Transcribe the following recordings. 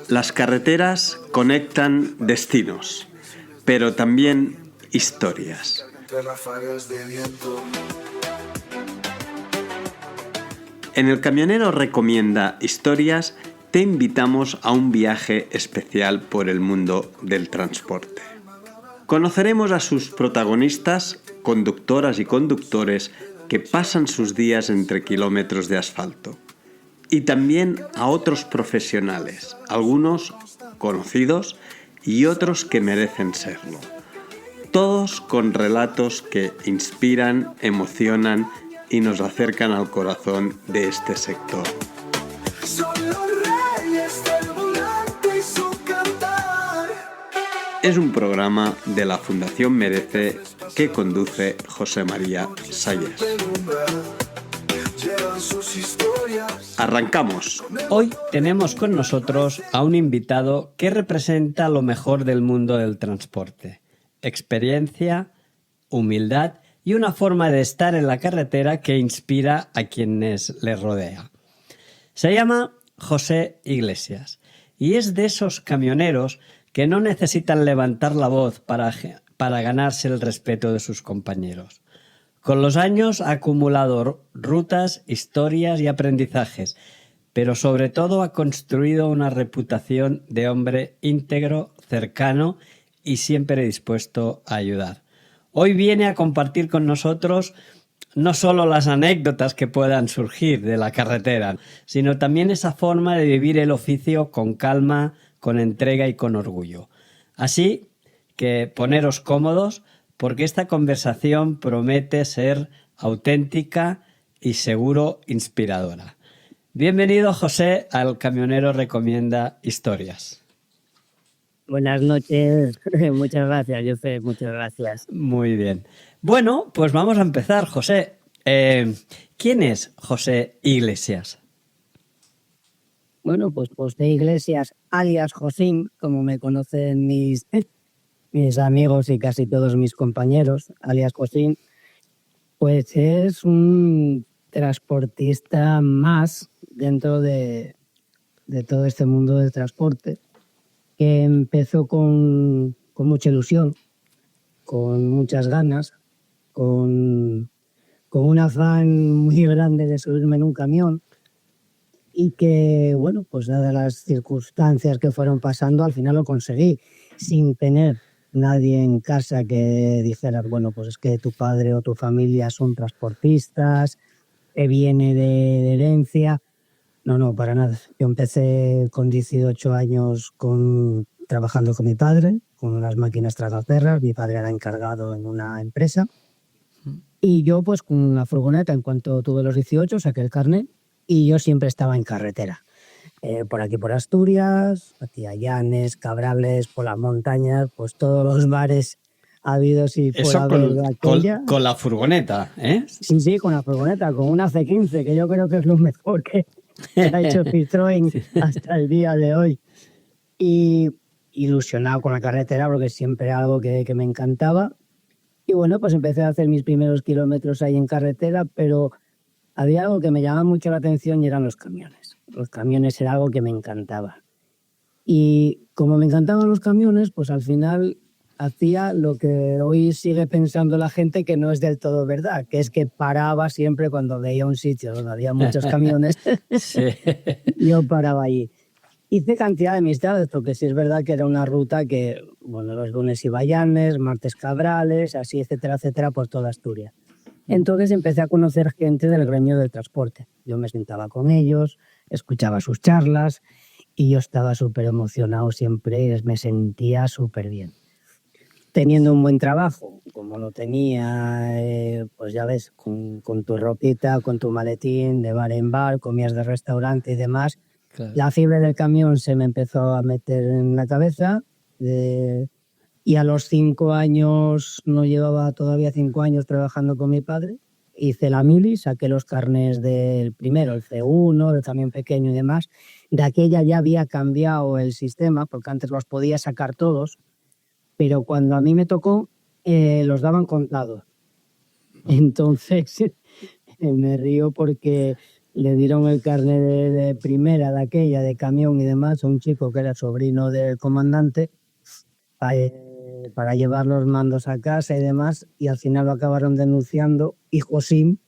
Las carreteras conectan destinos, pero también historias. En El Camionero Recomienda Historias te invitamos a un viaje especial por el mundo del transporte. Conoceremos a sus protagonistas, conductoras y conductores que pasan sus días entre kilómetros de asfalto. Y también a otros profesionales, algunos conocidos y otros que merecen serlo. Todos con relatos que inspiran, emocionan y nos acercan al corazón de este sector. Es un programa de la Fundación Merece que conduce José María Sayers. Arrancamos. Hoy tenemos con nosotros a un invitado que representa lo mejor del mundo del transporte. Experiencia, humildad y una forma de estar en la carretera que inspira a quienes le rodea. Se llama José Iglesias y es de esos camioneros que no necesitan levantar la voz para ganarse el respeto de sus compañeros. Con los años ha acumulado rutas, historias y aprendizajes, pero sobre todo ha construido una reputación de hombre íntegro, cercano y siempre dispuesto a ayudar. Hoy viene a compartir con nosotros no solo las anécdotas que puedan surgir de la carretera, sino también esa forma de vivir el oficio con calma, con entrega y con orgullo. Así que poneros cómodos porque esta conversación promete ser auténtica y seguro inspiradora. Bienvenido, José, al Camionero Recomienda Historias. Buenas noches, muchas gracias, José, muchas gracias. Muy bien. Bueno, pues vamos a empezar, José. ¿Quién es José Iglesias? Bueno, pues José Iglesias, alias Josín, como me conocen mis amigos y casi todos mis compañeros, alias Josín, pues es un transportista más dentro de todo este mundo del transporte, que empezó con mucha ilusión, con muchas ganas, con un afán muy grande de subirme en un camión y que, bueno, pues dadas las circunstancias que fueron pasando, al final lo conseguí, sin tener nadie en casa que dijera, bueno, pues es que tu padre o tu familia son transportistas, que viene de herencia. No, para nada. Yo empecé con 18 años trabajando con mi padre, con unas máquinas tragaperras. Mi padre era encargado en una empresa. Y yo, pues con una furgoneta, en cuanto tuve los 18, saqué el carnet y yo siempre estaba en carretera. Por aquí, por Asturias, hacia Llanes, Cabrales, por las montañas, pues todos los bares habidos y por haber de aquella. Con la furgoneta, ¿eh? Sí, con la furgoneta, con una C15, que yo creo que es lo mejor que ha hecho Citroën hasta el día de hoy. Y ilusionado con la carretera porque siempre era algo que me encantaba. Y bueno, pues empecé a hacer mis primeros kilómetros ahí en carretera, pero había algo que me llamaba mucho la atención y eran los camiones. Los camiones era algo que me encantaba. Y como me encantaban los camiones, pues al final hacía lo que hoy sigue pensando la gente que no es del todo verdad, que es que paraba siempre cuando veía un sitio donde había muchos camiones. Sí. Yo paraba allí. Hice cantidad de amistades, porque sí es verdad que era una ruta que, bueno, los lunes iba a Llanes, martes Cabrales, así, etcétera, por toda Asturias. Entonces empecé a conocer gente del gremio del transporte. Yo me sentaba con ellos, escuchaba sus charlas y yo estaba súper emocionado siempre, me sentía súper bien. Teniendo un buen trabajo, como lo tenía, pues ya ves, con tu ropita, con tu maletín, de bar en bar, comías de restaurante y demás. Claro. La fiebre del camión se me empezó a meter en la cabeza y a los 5 años, no llevaba todavía 5 años trabajando con mi padre, hice la mili, saqué los carnés del primero, el C1, el camión pequeño y demás. De aquella ya había cambiado el sistema, porque antes los podía sacar todos, pero cuando a mí me tocó, los daban contados. Entonces, me río porque le dieron el carnet de primera, de aquella, de camión y demás, a un chico que era sobrino del comandante, para llevar los mandos a casa y demás, y al final lo acabaron denunciando, y Josín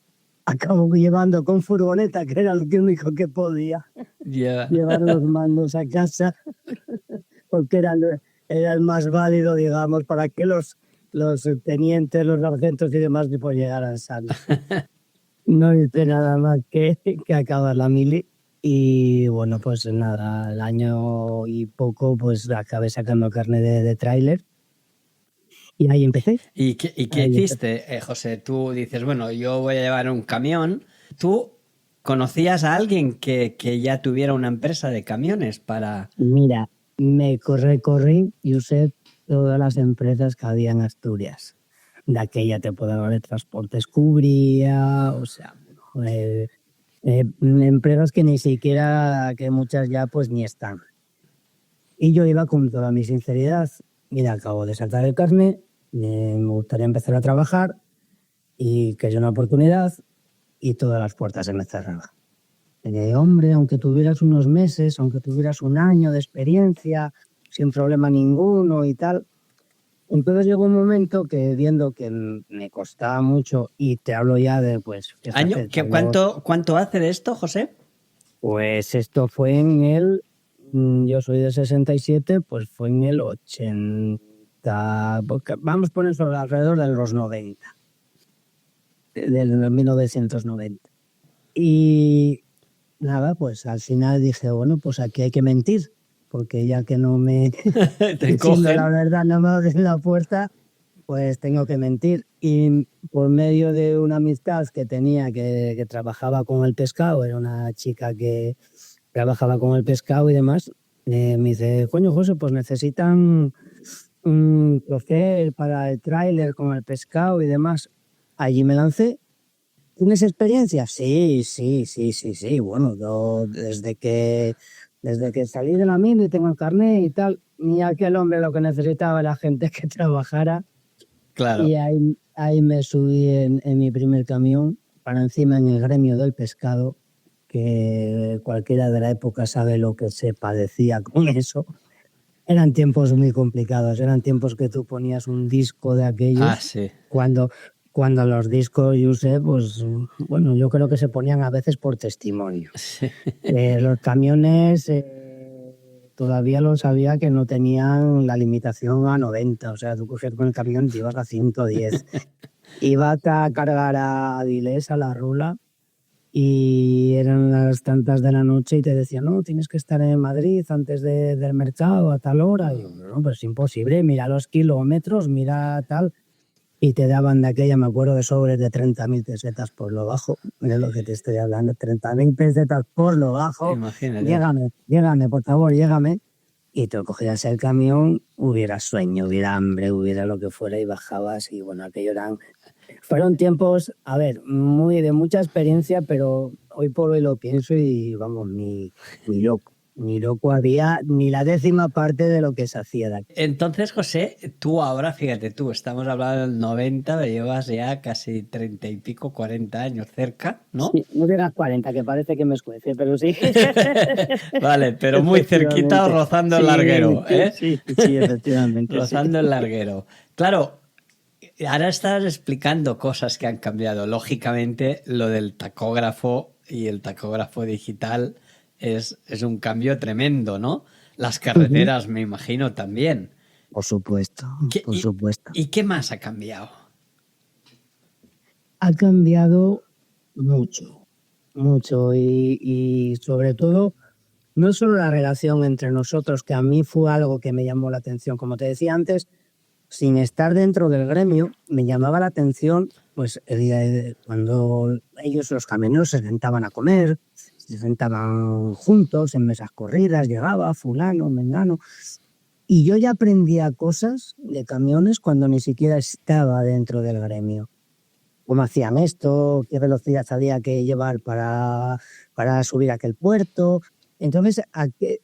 acabó llevando con furgoneta, que era lo único que podía, llevar los mandos a casa, porque era el más válido, digamos, para que los tenientes, los sargentos y demás pues llegaran sanos. No hice nada más que acabar la mili y bueno, pues nada, al año y poco pues acabé sacando carne de tráiler y ahí empecé. ¿Y qué hiciste, José? Tú dices, bueno, yo voy a llevar un camión. ¿Tú conocías a alguien que ya tuviera una empresa de camiones para...? Mira, me recorrí, Josep, todas las empresas que había en Asturias. De aquella te puedo hablar de Transportes Cubría, o sea, empresas que ni siquiera, que muchas ya pues ni están. Y yo iba con toda mi sinceridad, mira, acabo de saltar el carnet, me gustaría empezar a trabajar y que haya una oportunidad y todas las puertas se me cerraban. Hombre, aunque tuvieras unos meses, aunque tuvieras un año de experiencia, sin problema ninguno y tal. Entonces llegó un momento que viendo que me costaba mucho, y te hablo ya de pues... ¿Cuánto hace de esto, José? Pues esto fue en el... Yo soy de 67, pues fue en el 80... Vamos a poner sobre alrededor de los 90. Del 1990. Y nada, pues al final dije, bueno, pues aquí hay que mentir. Porque ya que no me... Te cogen. La verdad, no me abren la puerta, pues tengo que mentir. Y por medio de una amistad que tenía que trabajaba con el pescado, era una chica que trabajaba con el pescado y demás, me dice, coño, José, pues necesitan un chofer para el tráiler con el pescado y demás. Allí me lancé. ¿Tienes experiencia? Sí. Bueno, yo desde que salí de la mina y tengo el carnet y tal, ni aquel hombre lo que necesitaba era gente que trabajara. Claro. Y ahí me subí en mi primer camión, para encima en el gremio del pescado, que cualquiera de la época sabe lo que se padecía con eso. Eran tiempos muy complicados, eran tiempos que tú ponías un disco de aquellos. Sí. Cuando los discos, yo sé, pues bueno, yo creo que se ponían a veces por testimonio. Sí. Los camiones todavía lo sabía que no tenían la limitación a 90, o sea, tú cogías con el camión y te ibas a 110. Ibas a cargar a Avilés, a la Rula, y eran las tantas de la noche y te decían, no, tienes que estar en Madrid antes del mercado a tal hora. Y yo, no, pues es imposible, mira los kilómetros, mira tal... Y te daban de aquella, me acuerdo, de sobres de 30.000 pesetas por lo bajo. Mira lo que te estoy hablando, 30.000 pesetas por lo bajo. Imagínate. Llégame, por favor, llégame. Y tú cogías el camión, hubiera sueño, hubiera hambre, hubiera lo que fuera y bajabas. Y bueno, aquello fueron tiempos, a ver, de mucha experiencia, pero hoy por hoy lo pienso y vamos, ni loco había ni la 10ª parte de lo que se hacía de aquí. Entonces, José, tú ahora, fíjate tú, estamos hablando del 90, pero llevas ya casi 30 y pico, 40 años cerca, ¿no? Sí, no digas 40, que parece que me escuece, pero sí. Vale, pero muy cerquita, rozando el larguero, ¿eh? Sí, efectivamente. Rozando el larguero. Claro, ahora estás explicando cosas que han cambiado. Lógicamente, lo del tacógrafo y el tacógrafo digital es un cambio tremendo, ¿no? Las carreteras, me imagino, también. Por supuesto, por supuesto. ¿Y qué más ha cambiado? Ha cambiado mucho y sobre todo, no solo la relación entre nosotros, que a mí fue algo que me llamó la atención. Como te decía antes, sin estar dentro del gremio, me llamaba la atención pues cuando ellos, los camioneros, se sentaban a comer, se sentaban juntos en mesas corridas, llegaba fulano, mengano, y yo ya aprendía cosas de camiones cuando ni siquiera estaba dentro del gremio. Cómo hacían esto, qué velocidad había que llevar para subir a aquel puerto. Entonces,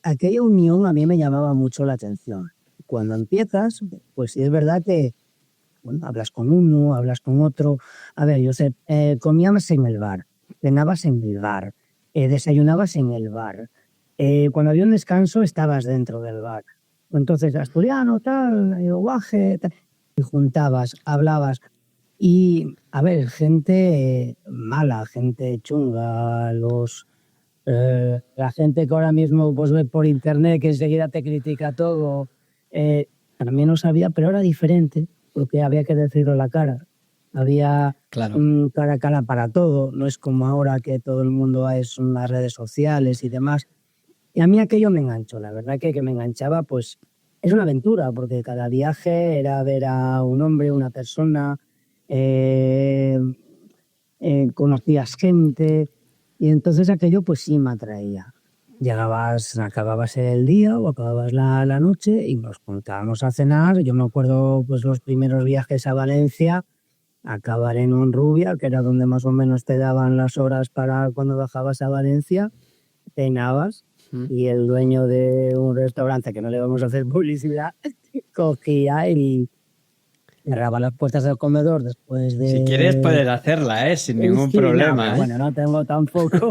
aquella unión a mí me llamaba mucho la atención. Cuando empiezas, pues sí es verdad que bueno, hablas con uno, hablas con otro. A ver, yo sé, comíamos en el bar, cenabas en el bar, desayunabas en el bar. Cuando había un descanso estabas dentro del bar. Entonces, asturiano, tal, guaje, tal, y juntabas, hablabas. Y, a ver, gente mala, gente chunga, la gente que ahora mismo pues, ve por internet que enseguida te critica todo, también lo sabía, pero era diferente, porque había que decirlo a la cara. Había Claro. cara a cara para todo, no es como ahora que todo el mundo es en las redes sociales y demás. Y a mí aquello me enganchó, la verdad que me enganchaba, pues es una aventura, porque cada viaje era ver a un hombre, una persona, conocías gente, y entonces aquello pues sí me atraía. Acababas el día o acababas la noche y nos juntábamos a cenar. Yo me acuerdo pues los primeros viajes a Valencia, acabar en Honrubia, que era donde más o menos te daban las horas para cuando bajabas a Valencia, cenabas y el dueño de un restaurante, que no le vamos a hacer publicidad, cogía y cerraba las puertas del comedor después de... Si quieres puedes hacerla, sin ningún Sí, problema. no, bueno, no tengo tampoco,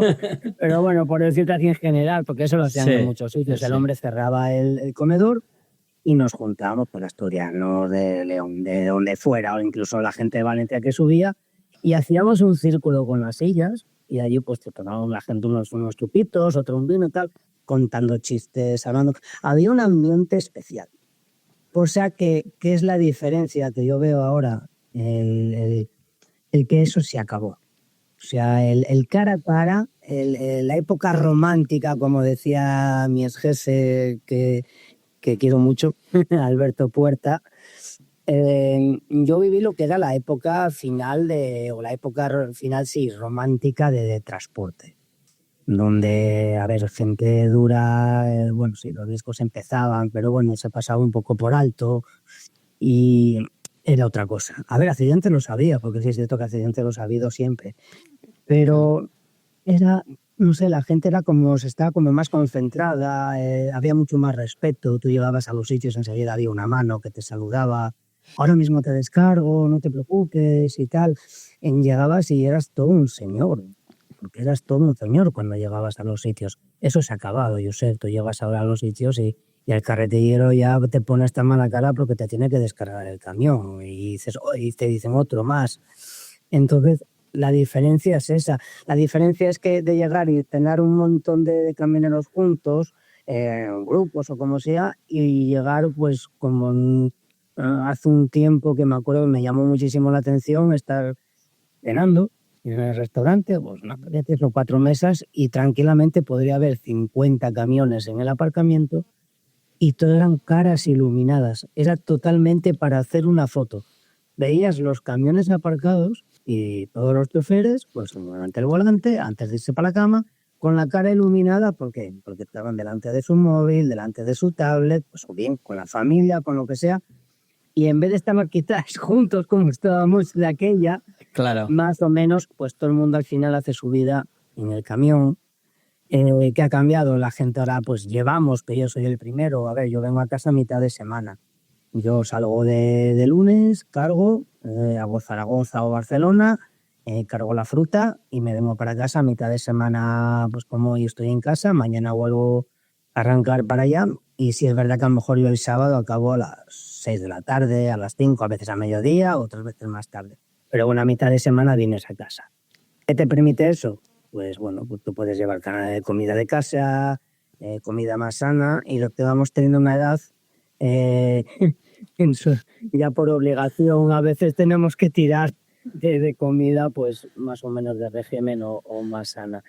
pero bueno, por decirte así en general, porque eso lo hacían en muchos sitios. El hombre cerraba el comedor y nos juntábamos, pues asturianos de León, de donde fuera, o incluso la gente de Valencia que subía, y hacíamos un círculo con las sillas, y allí pues te tomábamos la gente unos chupitos, otro un vino y tal, contando chistes, hablando. Había un ambiente especial. O sea, ¿qué es la diferencia que yo veo ahora? El que eso se acabó. O sea, el cara a cara, la época romántica, como decía mi ex jefe, que quiero mucho, Alberto Puerta, yo viví lo que era la época final romántica de transporte, donde, a ver, gente dura, bueno, sí, los discos empezaban, pero bueno, se pasaba un poco por alto y era otra cosa. A ver, accidentes los había, porque sí es cierto que accidentes los ha habido siempre, pero era, no sé, la gente estaba como más concentrada, había mucho más respeto, tú llegabas a los sitios, enseguida había una mano que te saludaba, ahora mismo te descargo, no te preocupes y tal. Llegabas y eras todo un señor, porque eras todo un señor cuando llegabas a los sitios. Eso se ha acabado, Josep, tú llegas ahora a los sitios y el carretillero ya te pone esta mala cara porque te tiene que descargar el camión y te dicen otro más. Entonces, la diferencia es esa. La diferencia es que de llegar y tener un montón de camioneros juntos, grupos o como sea, y llegar pues como hace un tiempo que me acuerdo, me llamó muchísimo la atención estar cenando en el restaurante, pues había 3 o 4 mesas y tranquilamente podría haber 50 camiones en el aparcamiento y todas eran caras iluminadas. Era totalmente para hacer una foto. Veías los camiones aparcados y todos los choferes, pues delante del volante, antes de irse para la cama, con la cara iluminada, ¿por qué? Porque estaban delante de su móvil, delante de su tablet, pues o bien con la familia, con lo que sea, y en vez de estar quizás juntos como estábamos de aquella, Claro. más o menos, pues todo el mundo al final hace su vida en el camión. ¿Qué ha cambiado? La gente ahora, pues llevamos, que yo soy el primero, a ver, yo vengo a casa a mitad de semana. Yo salgo de lunes, cargo, hago Zaragoza o Barcelona, cargo la fruta y me vengo para casa a mitad de semana, pues como hoy estoy en casa, mañana vuelvo a arrancar para allá y si es verdad que a lo mejor yo el sábado acabo a las 6 de la tarde, a las 5, a veces a mediodía, otras veces más tarde. Pero bueno, a mitad de semana vienes a casa. ¿Qué te permite eso? Pues bueno, pues tú puedes llevar comida de casa, comida más sana y lo que vamos teniendo una edad... ya por obligación a veces tenemos que tirar de comida pues más o menos de régimen o más sana.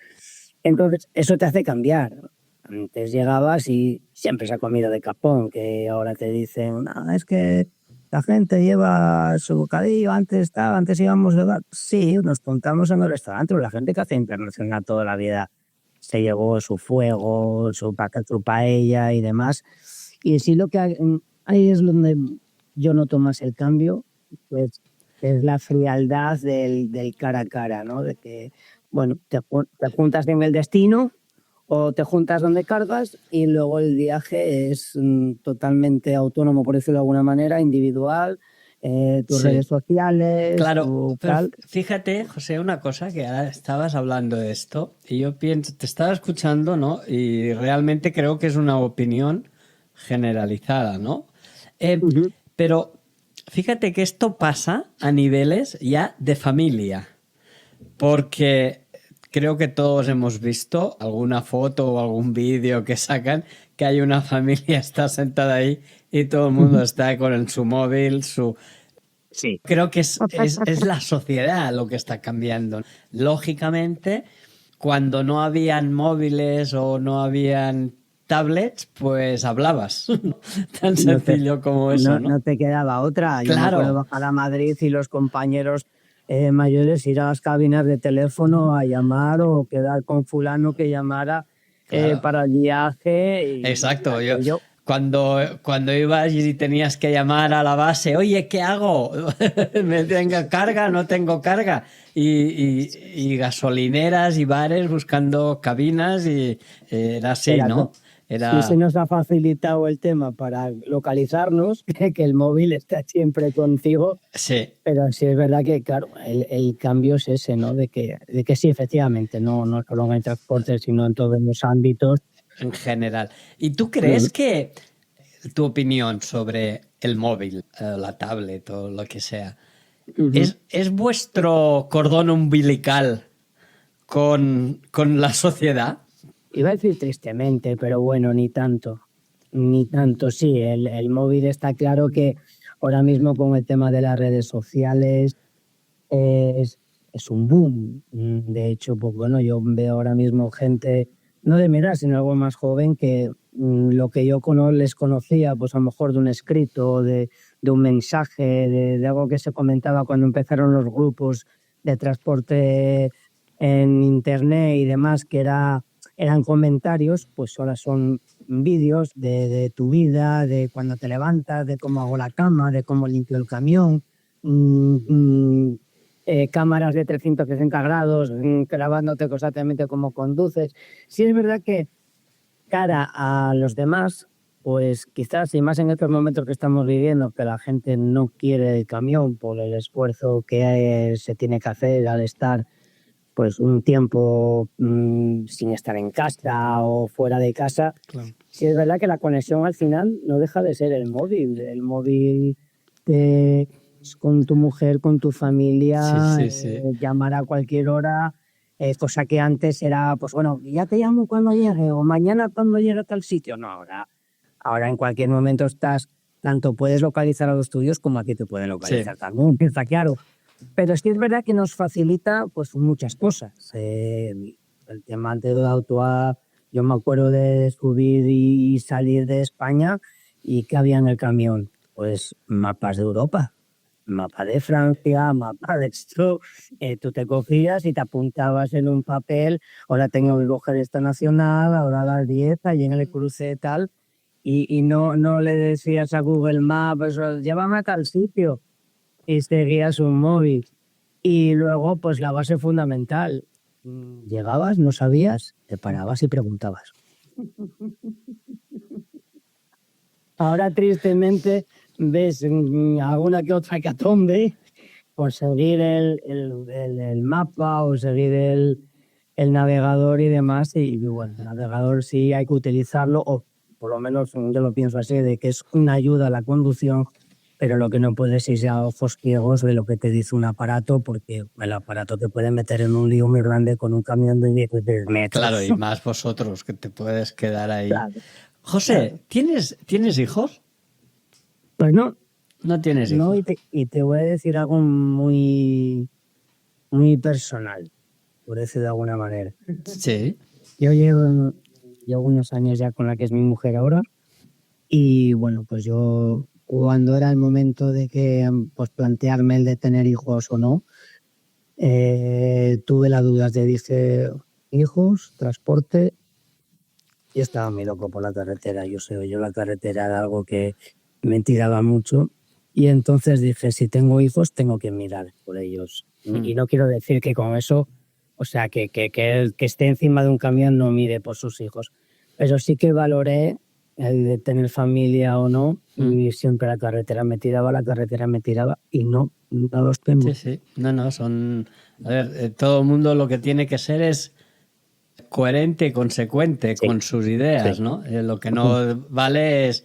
Entonces eso te hace cambiar. Antes llegabas y siempre esa comida de capón que ahora te dicen, no, es que la gente lleva su bocadillo, antes íbamos de bar. Sí, nos contamos en el restaurante, pero la gente que hace internacional toda la vida se llevó su fuego, su paella y demás. Y sí, lo que ahí es donde yo noto más el cambio, pues es la frialdad del cara a cara, ¿no? De que, bueno, te juntas en el destino o te juntas donde cargas y luego el viaje es totalmente autónomo, por decirlo de alguna manera, individual, tus Sí. redes sociales, Claro, tu pero tal. fíjate, José, una cosa que ahora estabas hablando de esto y yo pienso, te estaba escuchando, ¿no? Y realmente creo que es una opinión generalizada, ¿no? Ujú. Pero fíjate que esto pasa a niveles ya de familia, porque creo que todos hemos visto alguna foto o algún vídeo que sacan que hay una familia está sentada ahí y todo el mundo está su móvil, su... Sí. Creo que es la sociedad lo que está cambiando. Lógicamente, cuando no habían móviles o no habían tablets, pues hablabas. Tan No te, sencillo como eso, ¿no? no te quedaba otra. Yo me acuerdo de Claro, bajar a Madrid y los compañeros mayores ir a las cabinas de teléfono a llamar o quedar con fulano que llamara claro. para el viaje y Exacto. aquello. Cuando ibas y tenías que llamar a la base, oye, ¿qué hago? ¿Me tengo carga? ¿No tengo carga? Y gasolineras y bares buscando cabinas y era así, Era, ¿no? sí se Era... nos ha facilitado el tema para localizarnos, que el móvil está siempre contigo, Sí, pero sí es verdad que, claro, el cambio es ese, ¿no? De que sí, efectivamente, no solo en el transporte, sino en todos los ámbitos. en general. ¿Y tú crees Mm. que tu opinión sobre el móvil, la tablet o lo que sea, Ujú. es vuestro cordón umbilical con la sociedad? Iba a decir tristemente, pero bueno, ni tanto. Ni tanto, sí. El móvil está claro que ahora mismo con el tema de las redes sociales es un boom. De hecho, pues bueno, yo veo ahora mismo gente, no de mi edad, sino algo más joven, que lo que yo les conocía, pues a lo mejor de un escrito, de un mensaje, de algo que se comentaba cuando empezaron los grupos de transporte en internet y demás, que eran comentarios, pues ahora son vídeos de tu vida, de cuando te levantas, de cómo hago la cama, de cómo limpio el camión. mm, mm, Cámaras de 360 grados grabándote constantemente cómo conduces. Sí es verdad que cara a los demás, pues quizás, y más en estos momentos que estamos viviendo, que la gente no quiere el camión por el esfuerzo que se tiene que hacer al estar pues un tiempo sin estar en casa o fuera de casa. Claro. Sí es verdad que la conexión al final no deja de ser el móvil. El móvil te con tu mujer, con tu Sí, familia, sí, sí. llamar a cualquier hora, cosa que antes era, pues bueno, ya te llamo cuando llegue o mañana cuando llegue a tal sitio. No, ahora en cualquier momento estás, tanto puedes localizar a los tuyos como a ti te pueden localizar Sí. también, está claro. Pero sí es verdad que nos facilita pues muchas cosas. El tema de auto, yo me acuerdo de subir y salir de España y ¿qué había en el camión? Pues mapas de Europa, mapa de Francia, mapa de esto. Tú te cogías y te apuntabas en un papel, ahora tengo que coger esta nacional, ahora a las 10, allí en el cruce tal, y no le decías a Google Maps, llévame a tal sitio, y seguías un móvil. Y luego, pues la base fundamental. Llegabas, no sabías, te parabas y preguntabas. Ahora, tristemente, ves alguna que otra hecatombe por seguir el mapa o seguir el navegador y demás. Y bueno, el navegador sí hay que utilizarlo, o por lo menos yo lo pienso así, de que es una ayuda a la conducción, pero lo que no puedes es ir a ojos ciegos de lo que te dice un aparato, porque el aparato te puede meter en un lío muy grande con un camión de 10 metros. Claro, y más vosotros que te puedes quedar ahí. Claro, José, claro. ¿tienes hijos? Pues no, No tienes no, hijos. y te voy a decir algo muy, muy personal, por decirlo de alguna manera. Sí. Yo llevo unos años ya con la que es mi mujer ahora, y bueno, pues yo cuando era el momento de que pues plantearme el de tener hijos o no, tuve las dudas de dije hijos, transporte, y estaba muy loco por la carretera. Yo la carretera era algo que me tiraba mucho, y entonces dije, si tengo hijos tengo que mirar por ellos. Y no quiero decir que con eso, o sea, que el que esté encima de un camión no mire por sus hijos, pero sí que valoré el de tener familia o no, y siempre la carretera me tiraba y no los tengo. Sí, sí. No, son... A ver, todo el mundo lo que tiene que ser es coherente y consecuente con sus ideas, ¿no? Lo que no vale es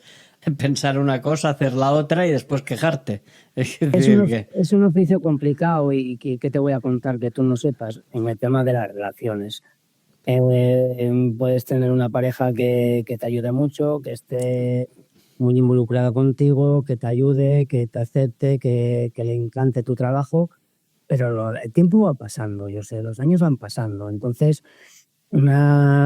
pensar una cosa, hacer la otra y después quejarte. Es decir, es un oficio complicado y que te voy a contar que tú no sepas en el tema de las relaciones. Puedes tener una pareja que te ayude mucho, que esté muy involucrada contigo, que te ayude, que te acepte, que le encante tu trabajo, pero el tiempo va pasando, yo sé, los años van pasando. Entonces,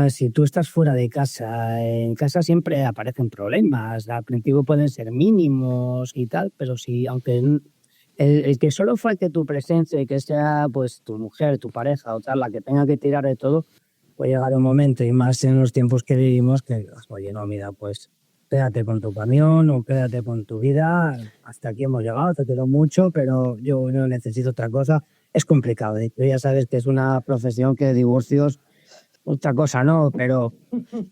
si tú estás fuera de casa, en casa siempre aparecen problemas. Al principio pueden ser mínimos y tal, pero aunque el que solo falte tu presencia y que sea pues tu mujer, tu pareja o tal, la que tenga que tirar de todo, puede llegar un momento, y más en los tiempos que vivimos, que, oye, no, mira, pues quédate con tu camión o quédate con tu vida, hasta aquí hemos llegado, te quiero mucho, pero yo no necesito otra cosa. Es complicado, tú ya sabes que es una profesión que divorcios, otra cosa no, pero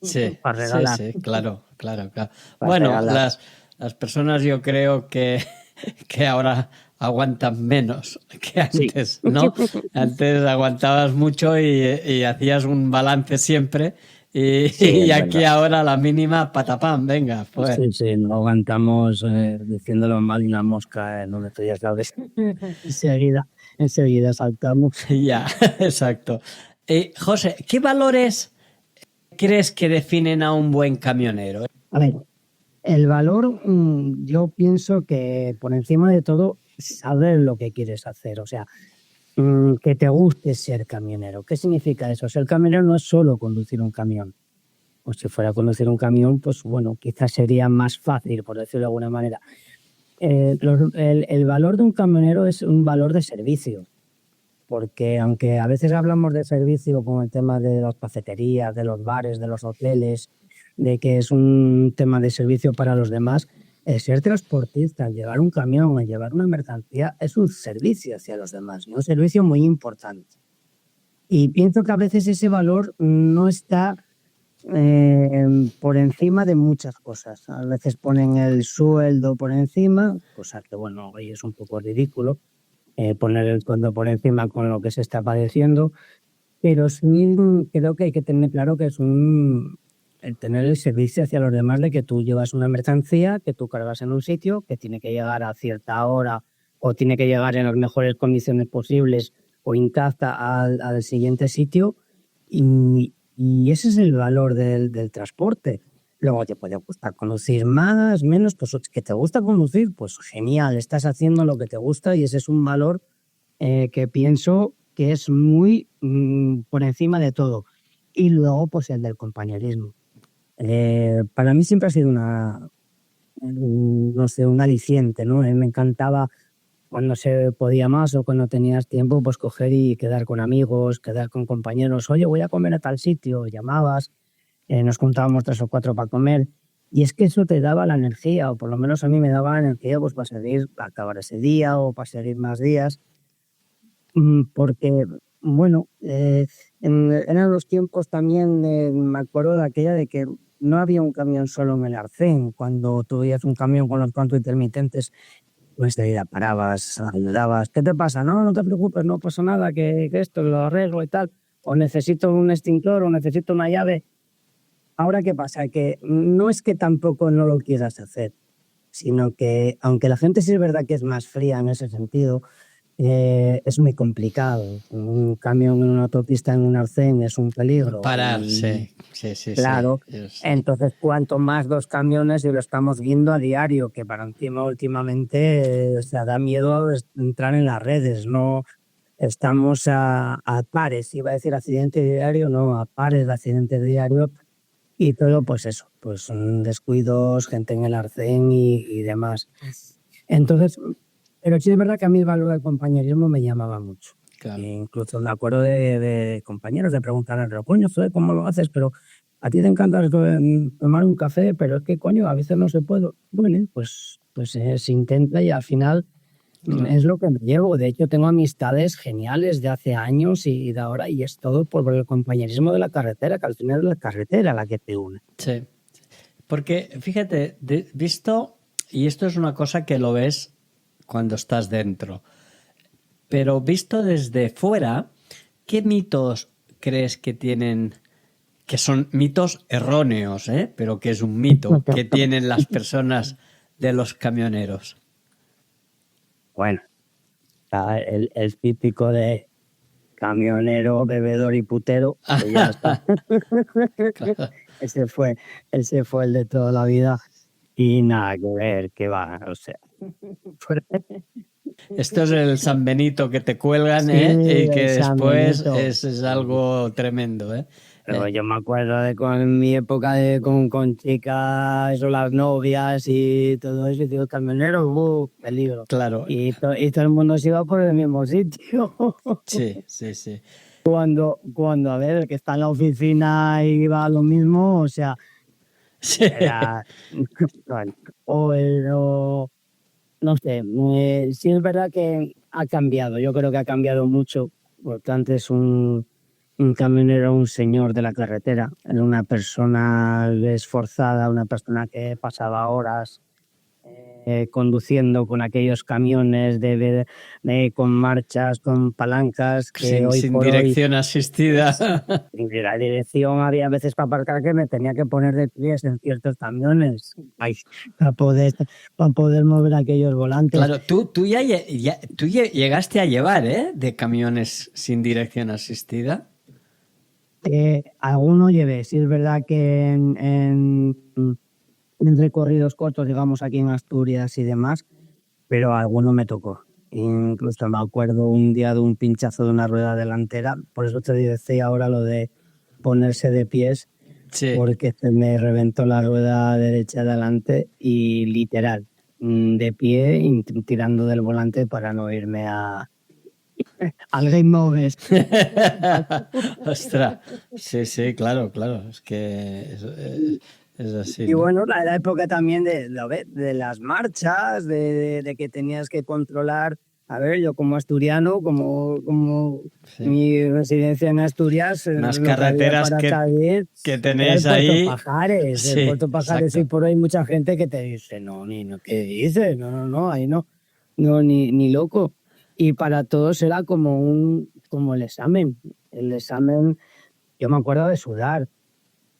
sí, para regalar. sí, claro. Para Bueno, regalar. las personas yo creo que ahora aguantan menos que antes, ¿no? Antes aguantabas mucho y hacías un balance siempre y aquí verdad. ahora la mínima patapam, venga, pues. Sí, no aguantamos diciéndolo mal y una mosca en donde tú ya sabes. Enseguida saltamos. Ya, exacto. José, ¿qué valores crees que definen a un buen camionero? A ver, el valor, yo pienso que por encima de todo, saber lo que quieres hacer. O sea, que te guste ser camionero. ¿Qué significa eso? Ser camionero no es solo conducir un camión. O si fuera a conducir un camión, pues bueno, quizás sería más fácil, por decirlo de alguna manera. El valor de un camionero es un valor de servicio. Porque aunque a veces hablamos de servicio con el tema de las cafeterías, de los bares, de los hoteles, de que es un tema de servicio para los demás, el ser transportista, el llevar un camión, el llevar una mercancía, es un servicio hacia los demás, y un servicio muy importante. Y pienso que a veces ese valor no está por encima de muchas cosas. A veces ponen el sueldo por encima, cosa que, bueno, hoy es un poco ridículo, poner el sueldo por encima con lo que se está padeciendo, pero sí creo que hay que tener claro que es el tener el servicio hacia los demás, de que tú llevas una mercancía que tú cargas en un sitio, que tiene que llegar a cierta hora o tiene que llegar en las mejores condiciones posibles o intacta al siguiente sitio, y ese es el valor del transporte. Luego te puede gustar conducir más, menos, pues que te gusta conducir, pues genial, estás haciendo lo que te gusta y ese es un valor que pienso que es muy por encima de todo. Y luego, pues el del compañerismo. Para mí siempre ha sido un aliciente, ¿no? Me encantaba cuando se podía más o cuando tenías tiempo, pues coger y quedar con amigos, quedar con compañeros. Oye, voy a comer a tal sitio, llamabas. Nos juntábamos 3 o 4 para comer, y es que eso te daba la energía, o por lo menos a mí me daba la energía, pues para seguir, para acabar ese día o para seguir más días, porque, bueno, eran los tiempos también, me acuerdo de aquella de que no había un camión solo en el arcén. Cuando tú veías un camión con los cuantos intermitentes, pues enseguida parabas, ayudabas. ¿Qué te pasa? No te preocupes, no pasa nada, que esto lo arreglo y tal, o necesito un extintor o necesito una llave. Ahora, ¿qué pasa? Que no es que tampoco no lo quieras hacer, sino que, aunque la gente sí es verdad que es más fría en ese sentido, es muy complicado. Un camión en una autopista, en un arcén, es un peligro. Parar, sí. Claro. Sí. Entonces, cuanto más 2 camiones, y lo estamos viendo a diario, que para encima últimamente da miedo entrar en las redes, ¿no? Estamos a pares, iba a decir accidente diario, no, a pares de accidentes diarios. Y todo, pues eso, pues descuidos, gente en el arcén y demás. Entonces, pero sí es verdad que a mí el valor del compañerismo me llamaba mucho. Claro. Incluso me acuerdo de compañeros de preguntar, pero coño, Zoe, ¿cómo lo haces? Pero a ti te encanta tomar un café, pero es que coño, a veces no se puede. Bueno, pues se intenta y al final es lo que me llevo. De hecho, tengo amistades geniales de hace años y de ahora, y es todo por el compañerismo de la carretera, que al final es la carretera la que te une. Sí. Porque, fíjate, visto, y esto es una cosa que lo ves cuando estás dentro, pero visto desde fuera, ¿qué mitos crees que tienen, que son mitos erróneos, pero que es un mito, que tienen las personas de los camioneros? Bueno, el típico de camionero, bebedor y putero, que ya está. Ese fue el de toda la vida. Y nada que ver, que va, o sea. Esto es el San Benito que te cuelgan, Sí, y que el San después Benito. es algo tremendo, Pero yo me acuerdo de con mi época de con chicas o las novias y todo eso, y digo, camionero, peligro. Claro. Y todo el mundo se iba por el mismo sitio. Sí, sí, sí. Cuando, a ver, el que está en la oficina y va a lo mismo, o sea, Sí. era. No sé, sí es verdad que ha cambiado. Yo creo que ha cambiado mucho, porque antes un camionero era un señor de la carretera, era una persona esforzada, una persona que pasaba horas conduciendo con aquellos camiones con marchas, con palancas, que hoy Sin por dirección asistida. hoy la dirección había veces para aparcar que me tenía que poner de pies en ciertos camiones para poder mover aquellos volantes. Claro, tú llegaste a llevar, de camiones sin dirección asistida. Alguno llevé, sí es verdad que en recorridos cortos, digamos aquí en Asturias y demás, pero alguno me tocó. Incluso me acuerdo un día de un pinchazo de una rueda delantera, por eso te decía ahora lo de ponerse de pies, Sí. porque se me reventó la rueda derecha delante y literal, de pie, tirando del volante para no irme al game over. Ostras, sí, claro, es que es así, Y ¿no? bueno, la época también de las marchas, de que tenías que controlar. A ver, yo como asturiano, como Sí. mi residencia en Asturias, Unas lo que había carreteras para salir que era tenéis el Puerto ahí. Pajares. Sí, El Puerto Pajares, exacto. y por ahí hay mucha gente que te dice, no, ¿qué dices? No, ahí no, ni loco. Y para todos era como el examen. El examen, yo me acuerdo de sudar.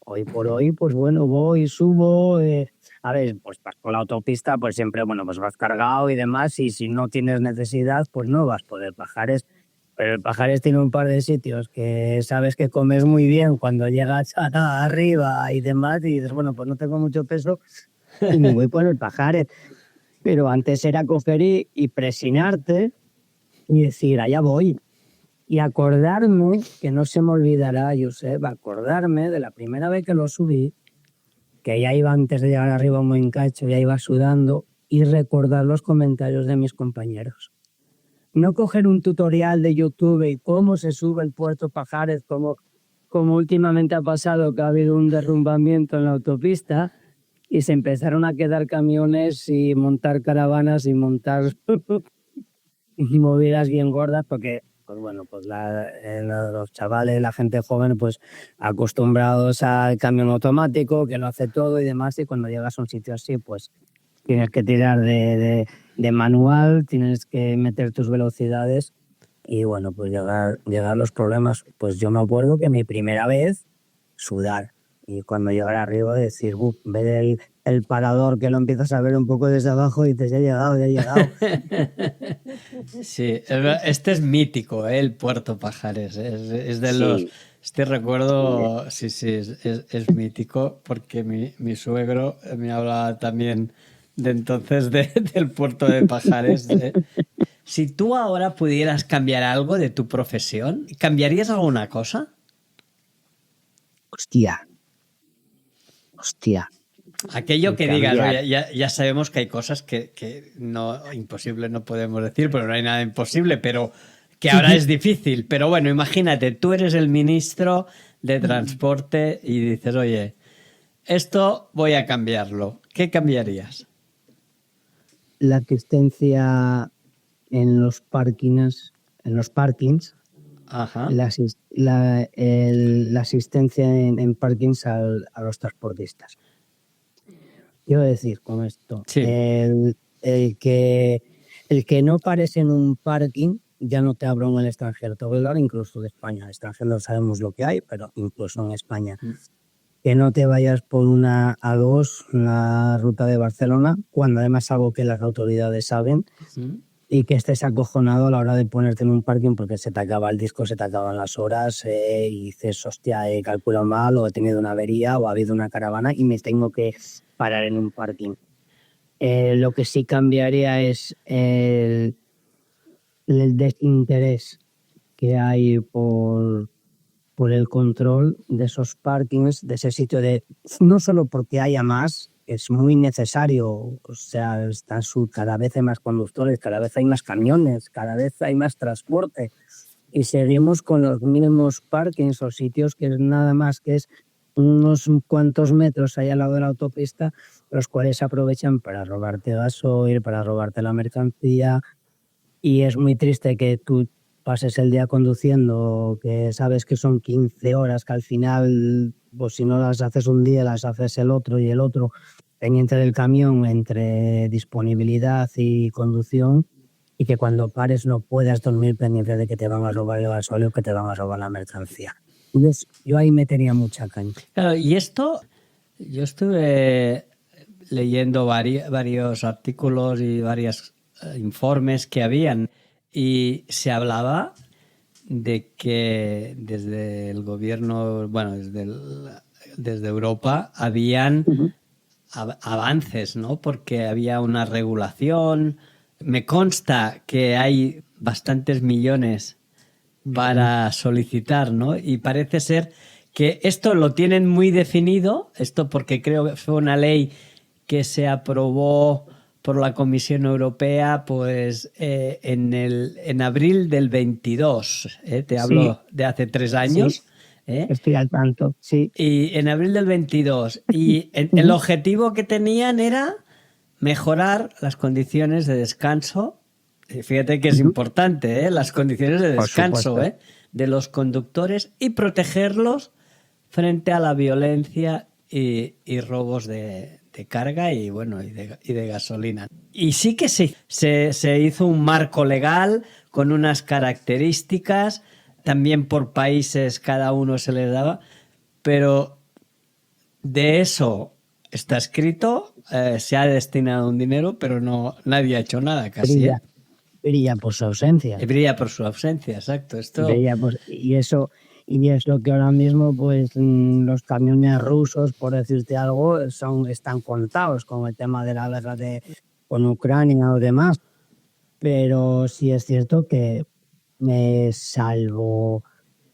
Hoy por hoy, pues bueno, voy, subo, a ver, pues vas por la autopista, pues siempre, bueno, pues vas cargado y demás, y si no tienes necesidad, pues no vas por el Pajares. Pero el Pajares tiene un par de sitios que sabes que comes muy bien cuando llegas arriba y demás, y dices, bueno, pues no tengo mucho peso y me voy por el Pajares. Pero antes era coger y presionarte y decir, allá voy. Y acordarme, que no se me olvidará, Josep, acordarme de la primera vez que lo subí, que ya iba antes de llegar arriba un buen cacho, ya iba sudando, y recordar los comentarios de mis compañeros. No coger un tutorial de YouTube y cómo se sube el Puerto Pajares, como últimamente ha pasado, que ha habido un derrumbamiento en la autopista y se empezaron a quedar camiones y montar caravanas y montar movidas bien gordas, porque pues bueno, pues los chavales, la gente joven, pues acostumbrados al camión automático, que lo hace todo y demás, y cuando llegas a un sitio así, pues tienes que tirar de manual, tienes que meter tus velocidades y bueno, pues llegar los problemas. Pues yo me acuerdo que mi primera vez, sudar. Y cuando llegar arriba decir, ver el parador, que lo empiezas a ver un poco desde abajo y dices, ya he llegado. Sí, este es mítico, el Puerto Pajares. Es de los... Sí. Este recuerdo, sí, es mítico, porque mi suegro me hablaba también de entonces del Puerto de Pajares. Si tú ahora pudieras cambiar algo de tu profesión, ¿cambiarías alguna cosa? Hostia. Aquello que digas, oye, ya sabemos que hay cosas que no, imposible no podemos decir, pero no hay nada imposible, pero que ahora es difícil. Pero bueno, imagínate, tú eres el ministro de Transporte y dices, oye, esto voy a cambiarlo. ¿Qué cambiarías? La asistencia en los parkings, Ajá. la asistencia en parkings a los transportistas. quiero decir con esto, Sí. el que no pares en un parking ya no te abro en el extranjero, te voy a hablar incluso de España. En el extranjero sabemos lo que hay, pero incluso en España. Que no te vayas por una A2, la ruta de Barcelona, cuando además es algo que las autoridades saben, y que estés acojonado a la hora de ponerte en un parking porque se te acaba el disco, se te acaban las horas y dices, hostia, he calculado mal o he tenido una avería o ha habido una caravana y me tengo que parar en un parking. Lo que sí cambiaría es el desinterés que hay por el control de esos parkings, de ese sitio, no solo porque haya más, es muy necesario, o sea, cada vez hay más conductores, cada vez hay más camiones, cada vez hay más transporte y seguimos con los mismos parkings o sitios que es nada más que es unos cuantos metros ahí al lado de la autopista, los cuales aprovechan para robarte gasoil, para robarte la mercancía. Y es muy triste que tú pases el día conduciendo, que sabes que son 15 horas, que al final, pues si no las haces un día, las haces el otro y el otro, pendiente del camión entre disponibilidad y conducción, y que cuando pares no puedas dormir pendiente de que te van a robar el gasoil o que te van a robar la mercancía. Entonces, yo ahí metería mucha caña. Claro, y esto, yo estuve leyendo varios artículos y varios informes que habían y se hablaba de que desde el gobierno, bueno, desde Europa habían avances, ¿no? Porque había una regulación. Me consta que hay bastantes millones para solicitar, ¿no? Y parece ser que esto lo tienen muy definido, esto porque creo que fue una ley que se aprobó por la Comisión Europea pues en abril del 22, te hablo de hace 3 años. Sí, estoy al tanto, sí. Y en abril del 22. Y el objetivo que tenían era mejorar las condiciones de descanso. Fíjate que es importante, las condiciones de descanso de los conductores y protegerlos frente a la violencia y robos de carga y bueno y de gasolina. Y sí que se hizo un marco legal con unas características, también por países cada uno se les daba, pero de eso está escrito, se ha destinado un dinero, pero nadie ha hecho nada casi. Brilla por su ausencia. Brilla por su ausencia, exacto. Y eso que ahora mismo pues los camiones rusos, por decirte algo, están contados con el tema de la guerra con Ucrania o demás. Pero sí es cierto que salvo,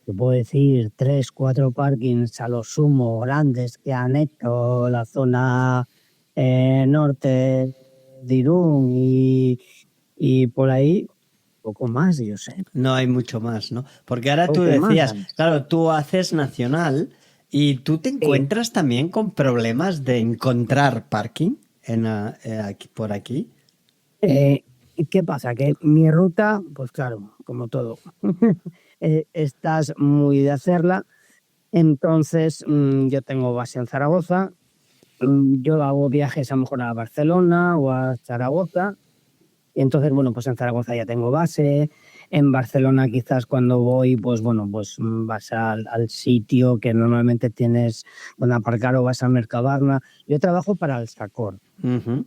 te puedo decir, 3, 4 parkings a lo sumo grandes que han hecho la zona norte de Irún y por ahí, poco más, yo sé. No hay mucho más, ¿no? Porque ahora tú decías, claro, tú haces nacional y tú te encuentras también con problemas de encontrar parking por aquí. ¿Qué pasa? Que mi ruta, pues claro, como todo, estás muy de hacerla. Entonces, yo tengo base en Zaragoza. Yo hago viajes a lo mejor a Barcelona o a Zaragoza. Y entonces, bueno, pues en Zaragoza ya tengo base. En Barcelona quizás cuando voy, pues bueno, pues vas al sitio que normalmente tienes donde aparcar o vas al Mercabarna. Yo trabajo para Alsacor,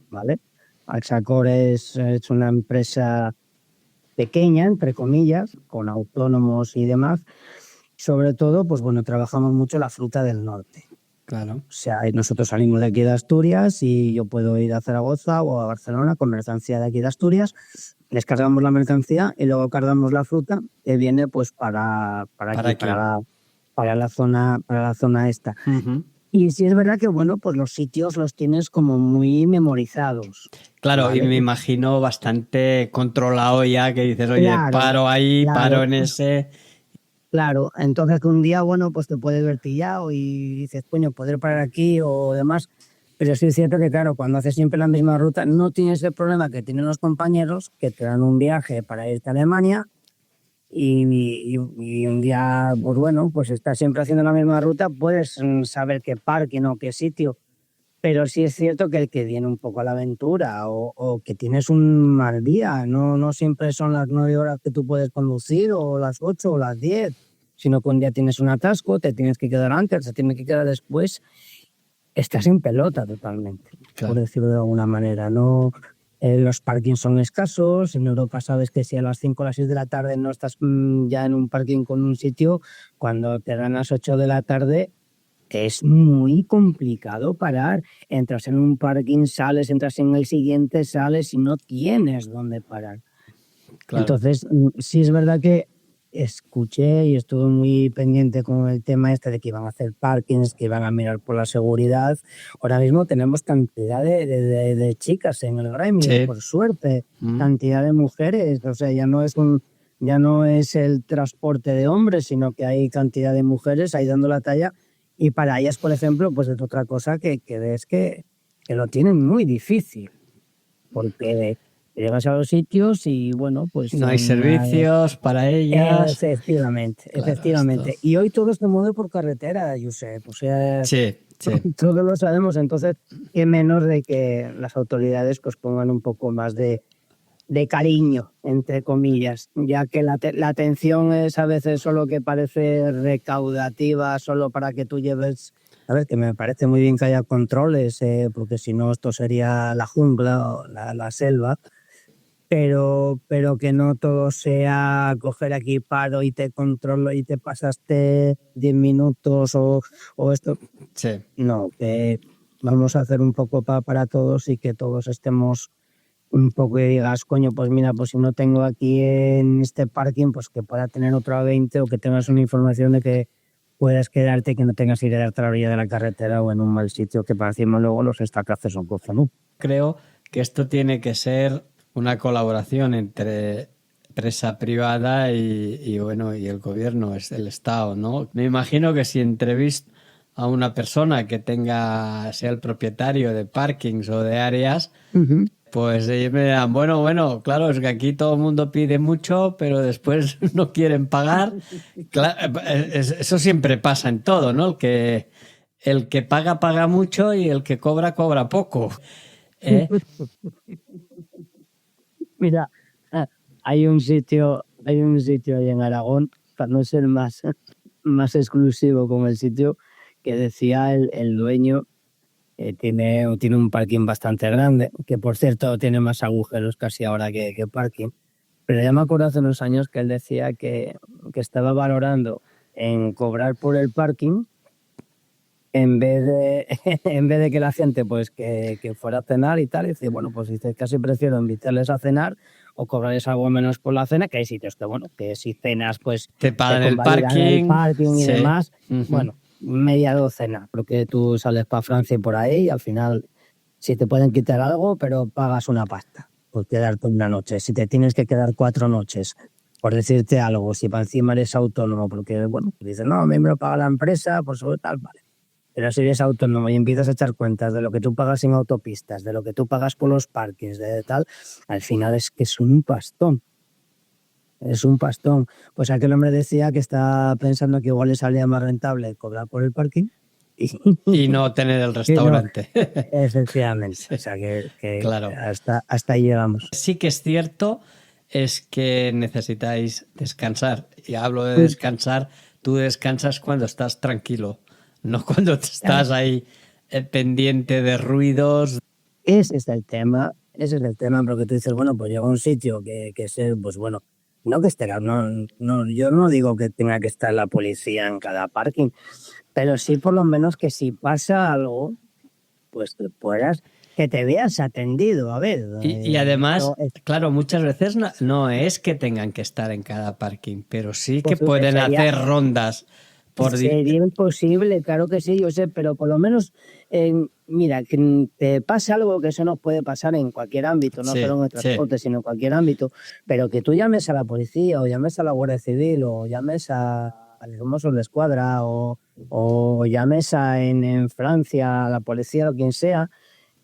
¿vale? Alsacor es una empresa pequeña, entre comillas, con autónomos y demás. Sobre todo, pues bueno, trabajamos mucho la fruta del norte. Claro. O sea, nosotros salimos de aquí de Asturias y yo puedo ir a Zaragoza o a Barcelona con mercancía de aquí de Asturias, descargamos la mercancía y luego cargamos la fruta que viene pues para la zona esta. Y sí es verdad que, bueno, pues los sitios los tienes como muy memorizados. Claro, ¿vale? Y me imagino bastante controlado ya, que dices, oye, claro, paro ahí, paro en ese. Claro, entonces que un día, bueno, pues te puedes ver pillado y dices, coño, poder parar aquí o demás. Pero sí es cierto que, claro, cuando haces siempre la misma ruta, no tienes el problema que tienen los compañeros que te dan un viaje para irte a Alemania y un día, pues bueno, pues estás siempre haciendo la misma ruta, puedes saber qué parking o qué sitio, Pero sí es cierto que el que viene un poco a la aventura o que tienes un mal día, no siempre son las 9 horas que tú puedes conducir o las 8 o las 10, sino que un día tienes un atasco, te tienes que quedar antes, te tienes que quedar después, estás en pelota totalmente, Claro. por decirlo de alguna manera. No, los parkings son escasos, en Europa sabes que si a las 5 o las 6 de la tarde no estás ya en un parking con un sitio, cuando te dan las 8 de la tarde es muy complicado parar. Entras en un parking, sales, entras en el siguiente, sales y no tienes dónde parar. Claro. Entonces, sí es verdad que escuché y estuve muy pendiente con el tema este de que iban a hacer parkings, que iban a mirar por la seguridad. Ahora mismo tenemos cantidad de chicas en el gremio, Sí. por suerte, cantidad de mujeres. O sea, ya no es el transporte de hombres, sino que hay cantidad de mujeres ahí dando la talla. Y para ellas, por ejemplo, pues es otra cosa que ves que lo tienen muy difícil, porque llegas a los sitios y, bueno, pues... No hay servicios para ellas. Efectivamente, Claro, efectivamente. esto. Y hoy todo se mueve por carretera, Josep. O sea, Sí, sí. todos lo sabemos. Entonces, qué menos de que las autoridades pues pongan un poco más de cariño, entre comillas, ya que la atención es a veces solo que parece recaudativa, solo para que tú lleves, ¿sabes? Que me parece muy bien que haya controles, porque si no esto sería la jungla o la selva, pero que no todo sea coger aquí paro y te controlo y te pasaste 10 minutos o esto. Sí. No, que vamos a hacer un poco para todos y que todos estemos un poco y digas, coño, pues mira, pues si no tengo aquí en este parking, pues que pueda tener otro a 20 o que tengas una información de que puedas quedarte y que no tengas que ir a la orilla de la carretera o en un mal sitio, que para encima luego los estacaces son cosas, ¿no? Creo que esto tiene que ser una colaboración entre empresa privada y bueno, y el gobierno, es el Estado, ¿no? Me imagino que si entrevisto a una persona que sea el propietario de parkings o de áreas, pues ellos me dirán, bueno, claro, es que aquí todo el mundo pide mucho, pero después no quieren pagar. Claro, eso siempre pasa en todo, ¿no? El que paga mucho y el que cobra poco. Mira, hay un sitio ahí en Aragón, para no ser más exclusivo con el sitio, que decía el dueño, tiene un parking bastante grande, que por cierto tiene más agujeros casi ahora que parking. Pero ya me acuerdo hace unos años que él decía que estaba valorando en cobrar por el parking en vez de que la gente pues que fuera a cenar y tal. Y dice, bueno, pues dice, casi prefiero invitarles a cenar o cobrarles algo menos por la cena, que hay sitios que, bueno, que si cenas pues te pagan el convalidan el parking y sí. demás. Bueno, media docena, porque tú sales para Francia y por ahí y al final si te pueden quitar algo, pero pagas una pasta por quedarte una noche. Si te tienes que quedar 4 noches, por decirte algo, si para encima eres autónomo, porque, bueno, dices, no, a mí me lo paga la empresa, por sobre tal, vale. Pero si eres autónomo y empiezas a echar cuentas de lo que tú pagas en autopistas, de lo que tú pagas por los parques, de tal, al final es que es un pastón. Es un pastón. Pues aquel hombre decía que está pensando que igual le salía más rentable cobrar por el parking y no tener el restaurante. No, efectivamente. O sea que claro. hasta ahí llegamos. Sí que es cierto, es que necesitáis descansar. Y hablo de descansar, tú descansas cuando estás tranquilo, no cuando estás ahí pendiente de ruidos. Ese es el tema, porque tú dices, bueno, pues llega a un sitio que sea, pues bueno, no que esté, no, yo no digo que tenga que estar la policía en cada parking, pero sí por lo menos que si pasa algo, pues que te veas atendido, a ver. Y además, claro, muchas veces no es que tengan que estar en cada parking, pero sí que pues pueden hacer rondas. Sería imposible, claro que sí, yo sé, pero por lo menos, mira, que te pasa algo, que eso nos puede pasar en cualquier ámbito, no solo en el transporte, sino en cualquier ámbito, pero que tú llames a la policía o llames a la Guardia Civil o llames a los Mossos de Escuadra o llames en Francia a la policía o quien sea,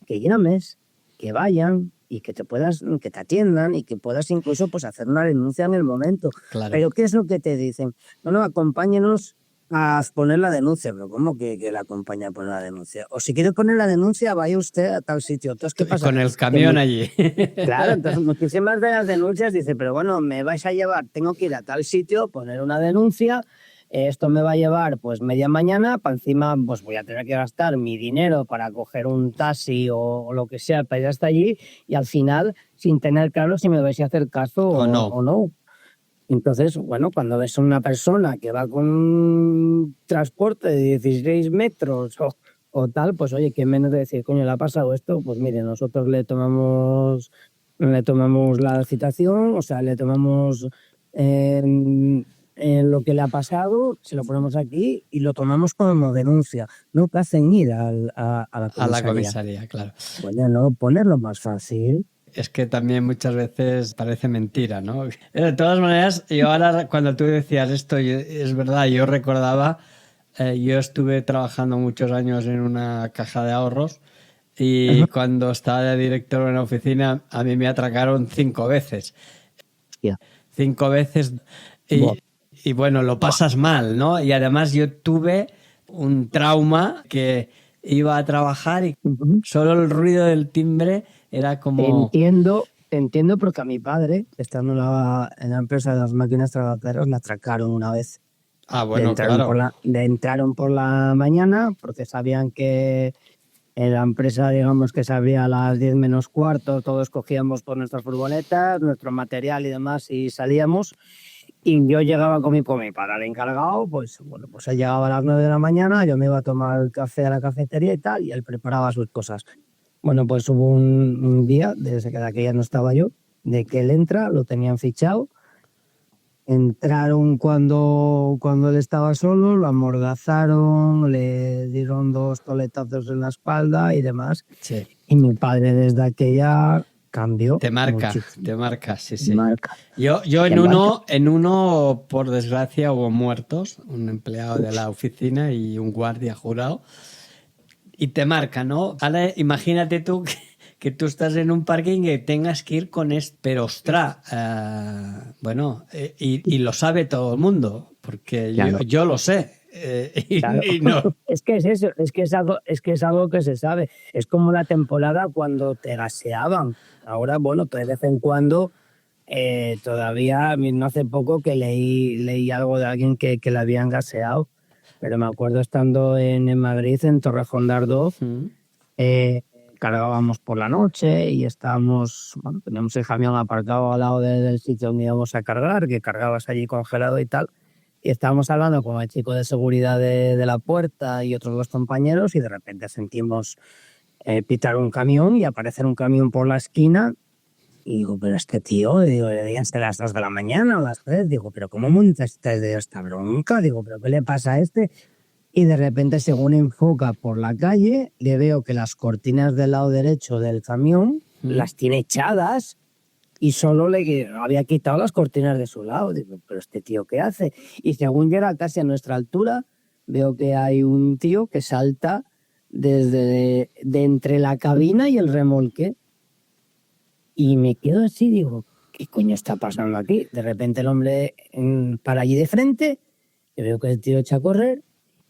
que llames, que vayan y que te atiendan y que puedas incluso pues hacer una denuncia en el momento. Claro. Pero ¿qué es lo que te dicen? No, acompáñenos a poner la denuncia, pero ¿cómo que la acompaña a poner la denuncia? O si quiere poner la denuncia, vaya usted a tal sitio. Entonces, ¿qué pasa? Con el camión allí. Claro, entonces muchísimas de las denuncias dice, pero bueno, me vais a llevar, tengo que ir a tal sitio, poner una denuncia, esto me va a llevar pues media mañana, para encima pues voy a tener que gastar mi dinero para coger un taxi o lo que sea para ir hasta allí y al final sin tener claro si me vais a hacer caso o no. Entonces, bueno, cuando ves a una persona que va con un transporte de 16 metros o tal, pues oye, qué menos de decir, coño, le ha pasado esto, pues mire, nosotros le tomamos la citación, o sea, le tomamos lo que le ha pasado, se lo ponemos aquí y lo tomamos como denuncia. No te hacen ir a la comisaría. A la comisaría, claro. Bueno, no, ponerlo más fácil. Es que también muchas veces parece mentira, ¿no? De todas maneras, yo ahora cuando tú decías esto, es verdad, yo recordaba, yo estuve trabajando muchos años en una caja de ahorros y cuando estaba de director en la oficina a mí me atracaron 5 veces. Yeah. 5 veces y bueno, lo pasas mal, ¿no? Y además yo tuve un trauma que iba a trabajar y solo el ruido del timbre era como... Te entiendo porque a mi padre, estando en la empresa de las máquinas trabajadoras, le atracaron una vez. Ah, bueno, claro. Le entraron por la mañana porque sabían que en la empresa, digamos, que se abría a las 10 menos cuarto, todos cogíamos por nuestras furgonetas, nuestro material y demás y salíamos. Y yo llegaba con mi padre, al encargado, pues bueno, pues él llegaba a las 9 de la mañana, yo me iba a tomar el café a la cafetería y tal, y él preparaba sus cosas. Bueno, pues hubo un día, desde que de aquella no estaba yo, de que él entra, lo tenían fichado, entraron cuando él estaba solo, lo amordazaron, le dieron 2 toletazos en la espalda y demás. Sí. Y mi padre desde aquella cambió. Te marca, sí, sí. Marca. Yo en uno, por desgracia, hubo muertos, un empleado de la oficina y un guardia jurado. Y te marca, ¿no? Ahora imagínate tú que tú estás en un parking y tengas que ir con esto. Pero ostras, bueno, y lo sabe todo el mundo, porque claro. yo lo sé. Claro. Y no. Es que es eso, es que es algo que se sabe. Es como la temporada cuando te gaseaban. Ahora, bueno, de vez en cuando, todavía, no hace poco que leí algo de alguien que le habían gaseado. Pero me acuerdo estando en Madrid, en Torrejón de Ardoz, cargábamos por la noche y estábamos, bueno, teníamos el camión aparcado al lado del sitio donde íbamos a cargar, que cargabas allí congelado y tal, y estábamos hablando con el chico de seguridad de la puerta y otros 2 compañeros y de repente sentimos pitar un camión y aparecer un camión por la esquina. Y digo, pero este tío, deberían ser las 2 de la mañana o las 3. Digo, pero ¿cómo monta de esta bronca? Digo, ¿pero qué le pasa a este? Y de repente, según enfoca por la calle, le veo que las cortinas del lado derecho del camión las tiene echadas y solo le había quitado las cortinas de su lado. Digo, ¿pero este tío qué hace? Y según llega casi a nuestra altura, veo que hay un tío que salta de entre la cabina y el remolque. Y me quedo así, digo, ¿qué coño está pasando aquí? De repente el hombre para allí de frente, yo veo que el tío echa a correr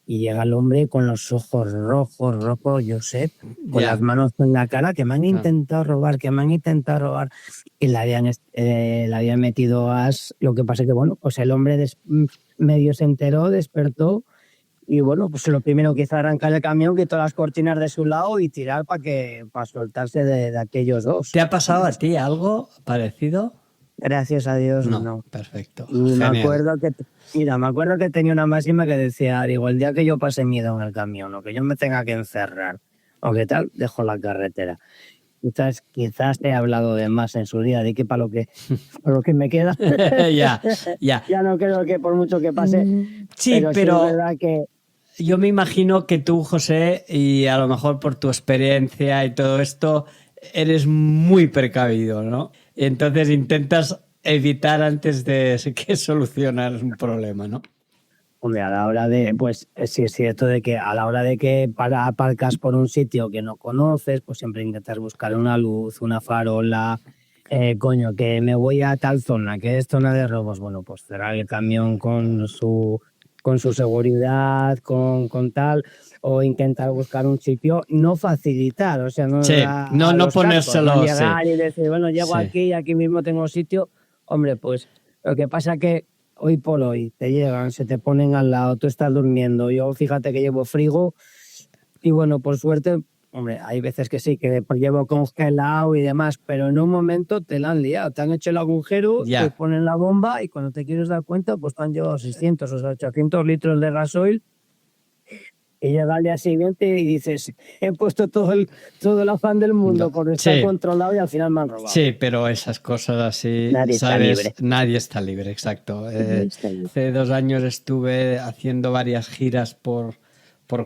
y llega el hombre con los ojos rojos, Josep, con las manos en la cara, que me han intentado robar, Y le habían metido as. Lo que pasa es que, bueno, pues el hombre medio se enteró, despertó. Y bueno, pues lo primero que hizo arrancar el camión, quitó las cortinas de su lado y tirar para soltarse de aquellos 2. ¿Te ha pasado a ti algo parecido? Gracias a Dios, no. Perfecto. Y me acuerdo que tenía una máxima que decía, digo, el día que yo pase miedo en el camión o que yo me tenga que encerrar o qué tal, dejo la carretera. Quizás he hablado de más en su día, de que para lo que me queda. Ya. Ya no creo que por mucho que pase. Sí, pero es verdad que... Yo me imagino que tú, José, y a lo mejor por tu experiencia y todo esto, eres muy precavido, ¿no? Y entonces intentas evitar antes de que solucionar un problema, ¿no? Hombre, a la hora de, pues sí es cierto de que a la hora de que aparcas por un sitio que no conoces, pues siempre intentas buscar una luz, una farola, que me voy a tal zona, que es zona de robos. Bueno, pues cerrar el camión con su con su seguridad, con tal, o intentar buscar un sitio, no facilitar, o sea, no, Sí, no los ponérselo, cascos, no llegar sí. y decir, bueno, llego Sí. aquí y aquí mismo tengo sitio. Hombre, pues lo que pasa que hoy por hoy te llegan, se te ponen al lado, tú estás durmiendo, yo fíjate que llevo frigo y bueno, por suerte, hombre, hay veces que sí, que llevo congelado y demás, pero en un momento te la han liado, te han hecho el agujero, Ya. te ponen la bomba y cuando te quieres dar cuenta, pues te han llevado 600 o 800 litros de gasoil y llega al día siguiente y dices, he puesto todo el afán del mundo No, por estar sí. controlado y al final me han robado. Sí, pero esas cosas así, Nadie está ¿sabes? libre. Nadie está libre, exacto. Nadie está libre. Hace 2 años estuve haciendo varias giras por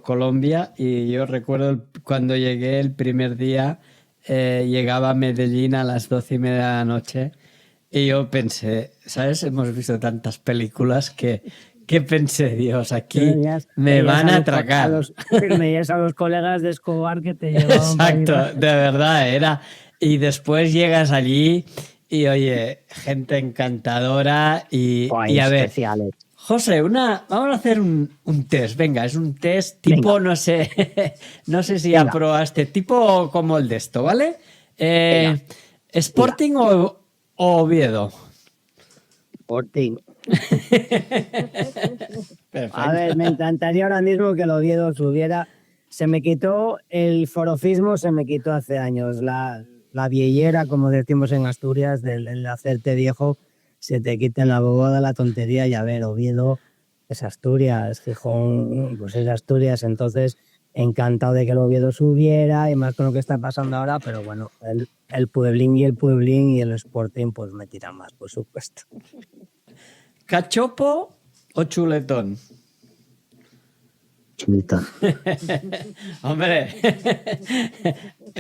Colombia y yo recuerdo cuando llegué el primer día, llegaba a Medellín a las 12:30 de la noche y yo pensé, ¿sabes? Hemos visto tantas películas que pensé, Dios, aquí me van a atracar. Veías a los colegas de Escobar que te llevaban para Exacto, arriba. de verdad era. Y después llegas allí y oye, gente encantadora y a ver, Especiales. José, vamos a hacer un test. Venga, es un test tipo, no sé, no sé si Venga. aprobaste, tipo como el de esto, ¿vale? Venga. Sporting o Oviedo. Sporting. Perfecto. A ver, me encantaría ahora mismo que el Oviedo subiera. Se me quitó el forofismo, se me quitó hace años. La viellera, como decimos en Asturias, del hacerte viejo, se te quita en la bobada la tontería. Y a ver, Oviedo es Asturias, Gijón, pues es Asturias. Entonces, encantado de que el Oviedo subiera y más con lo que está pasando ahora. Pero bueno, el Pueblín y el Sporting, pues me tiran más, por supuesto. ¿Cachopo o chuletón? Chuletón. Hombre,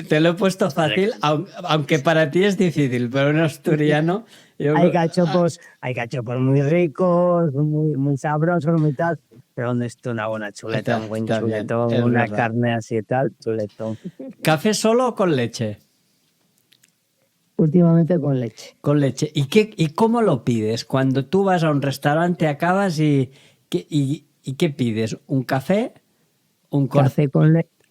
te lo he puesto fácil, aunque para ti es difícil, pero un asturiano... Hay cachopos muy ricos, muy sabrosos, muy tal, pero donde está una buena chuleta, un buen También, chuletón, es una verdad. carne así y tal, chuletón. ¿Café solo o con leche? Últimamente con leche. Con leche. ¿Y cómo lo pides? Cuando tú vas a un restaurante, acabas y ¿qué pides? ¿Un café? ¿Un